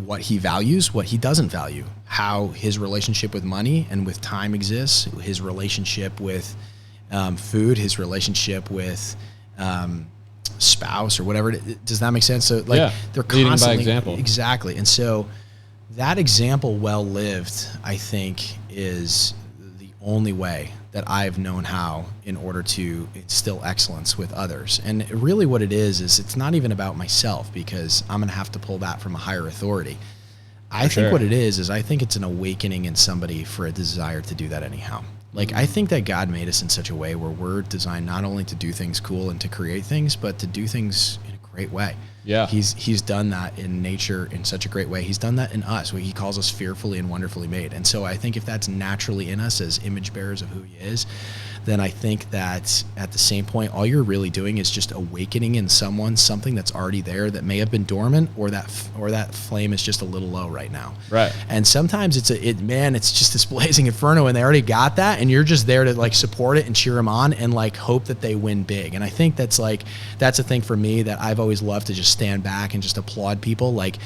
what he values, what he doesn't value, how his relationship with money and with time exists, his relationship with food, his relationship with spouse or whatever. Does that make sense? So they're constantly leading by example. Exactly. And so that example well lived, I think, is the only way that I've known how in order to instill excellence with others. And really what it is it's not even about myself, because I'm going to have to pull that from a higher authority. I think what it is I think it's an awakening in somebody for a desire to do that anyhow. Like, I think that God made us in such a way where we're designed not only to do things cool and to create things, but to do things in a great way. Yeah. He's done that in nature in such a great way. He's done that in us. He calls us fearfully and wonderfully made. And so I think if that's naturally in us as image bearers of who he is, then I think that at the same point, all you're really doing is just awakening in someone something that's already there that may have been dormant, or that flame is just a little low right now. Right. And sometimes it's just this blazing inferno and they already got that, and you're just there to like support it and cheer them on and like hope that they win big. And I think that's a thing for me that I've always loved, to just stand back and just applaud people. Like,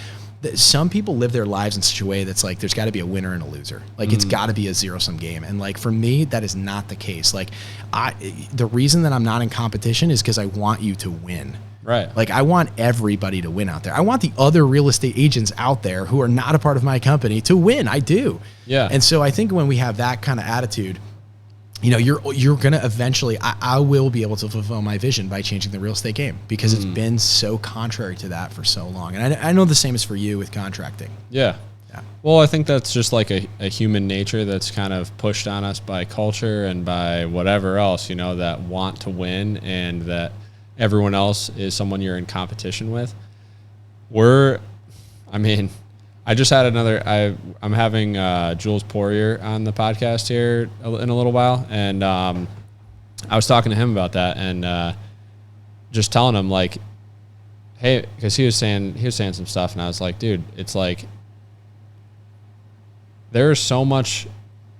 some people live their lives in such a way that's like, there's got to be a winner and a loser. Like, it's got to be a zero-sum game. And like, for me, that is not the case. Like, the reason that I'm not in competition is because I want you to win. Right. Like, I want everybody to win out there. I want the other real estate agents out there who are not a part of my company to win. I do. Yeah. And so I think when we have that kind of attitude, you're going to eventually, I will be able to fulfill my vision by changing the real estate game, because it's been so contrary to that for so long. And I know the same is for you with contracting. Yeah. Well, I think that's just like a human nature that's kind of pushed on us by culture and by whatever else, that want to win, and that everyone else is someone you're in competition with. I just had I'm having Jules Poirier on the podcast here in a little while, and I was talking to him about that, and just telling him like, hey, because he was saying some stuff, and I was like, dude, it's like there's so much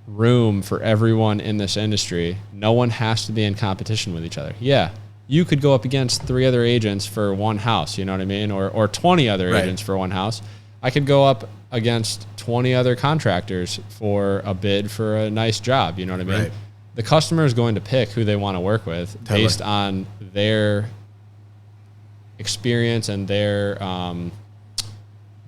room for everyone in this industry. No one has to be in competition with each other. Yeah, you could go up against 3 other agents for one house, you know what I mean, or 20 other agents for one house. I could go up against 20 other contractors for a bid for a nice job. You know what I mean? Right. The customer is going to pick who they want to work with based on their experience and their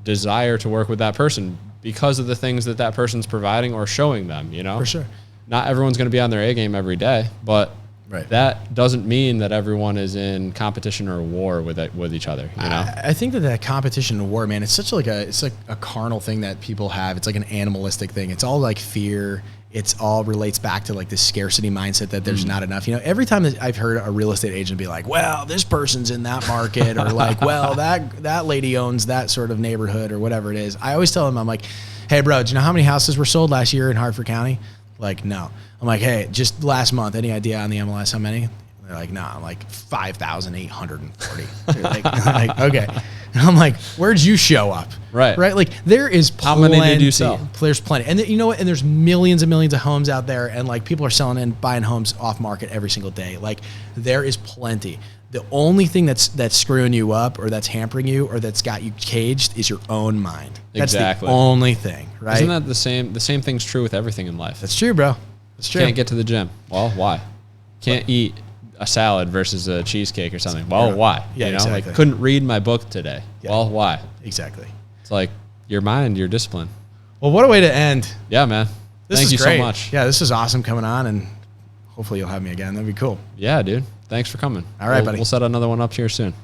desire to work with that person because of the things that person's providing or showing them, For sure. Not everyone's going to be on their A game every day, but Right. That doesn't mean that everyone is in competition or war with each other. You know, I think that competition and war, man, it's like a carnal thing that people have. It's like an animalistic thing. It's all like fear. It's all relates back to like this scarcity mindset that there's not enough. You know, every time that I've heard a real estate agent be like, well, this person's in that market, or like, well, that lady owns that sort of neighborhood or whatever it is. I always tell them, I'm like, hey, bro, do you know how many houses were sold last year in Hartford County? Like, no. I'm like, hey, just last month, any idea on the MLS how many? They're like, nah. I'm like, 5,840. They're like, okay. And I'm like, where'd you show up? Right. Right. Like, there is plenty. How many did you sell? There's plenty. And you know what? And there's millions and millions of homes out there. And like, people are selling and buying homes off market every single day. Like, there is plenty. The only thing that's screwing you up, or that's hampering you, or that's got you caged, is your own mind. That's exactly the only thing, right? Isn't that the same? The same thing's true with everything in life. That's true, bro. That's true. Can't get to the gym. Well, why? Can't eat a salad versus a cheesecake or something. Well, why? Yeah, you know, exactly. like, couldn't read my book today. Yeah. Well, why? Exactly. It's like your mind, your discipline. Well, what a way to end. Yeah, man. Thank you great. so much. Yeah, this is awesome coming on, and hopefully you'll have me again. That'd be cool. Yeah, dude. Thanks for coming. All right, buddy. We'll set another one up here soon.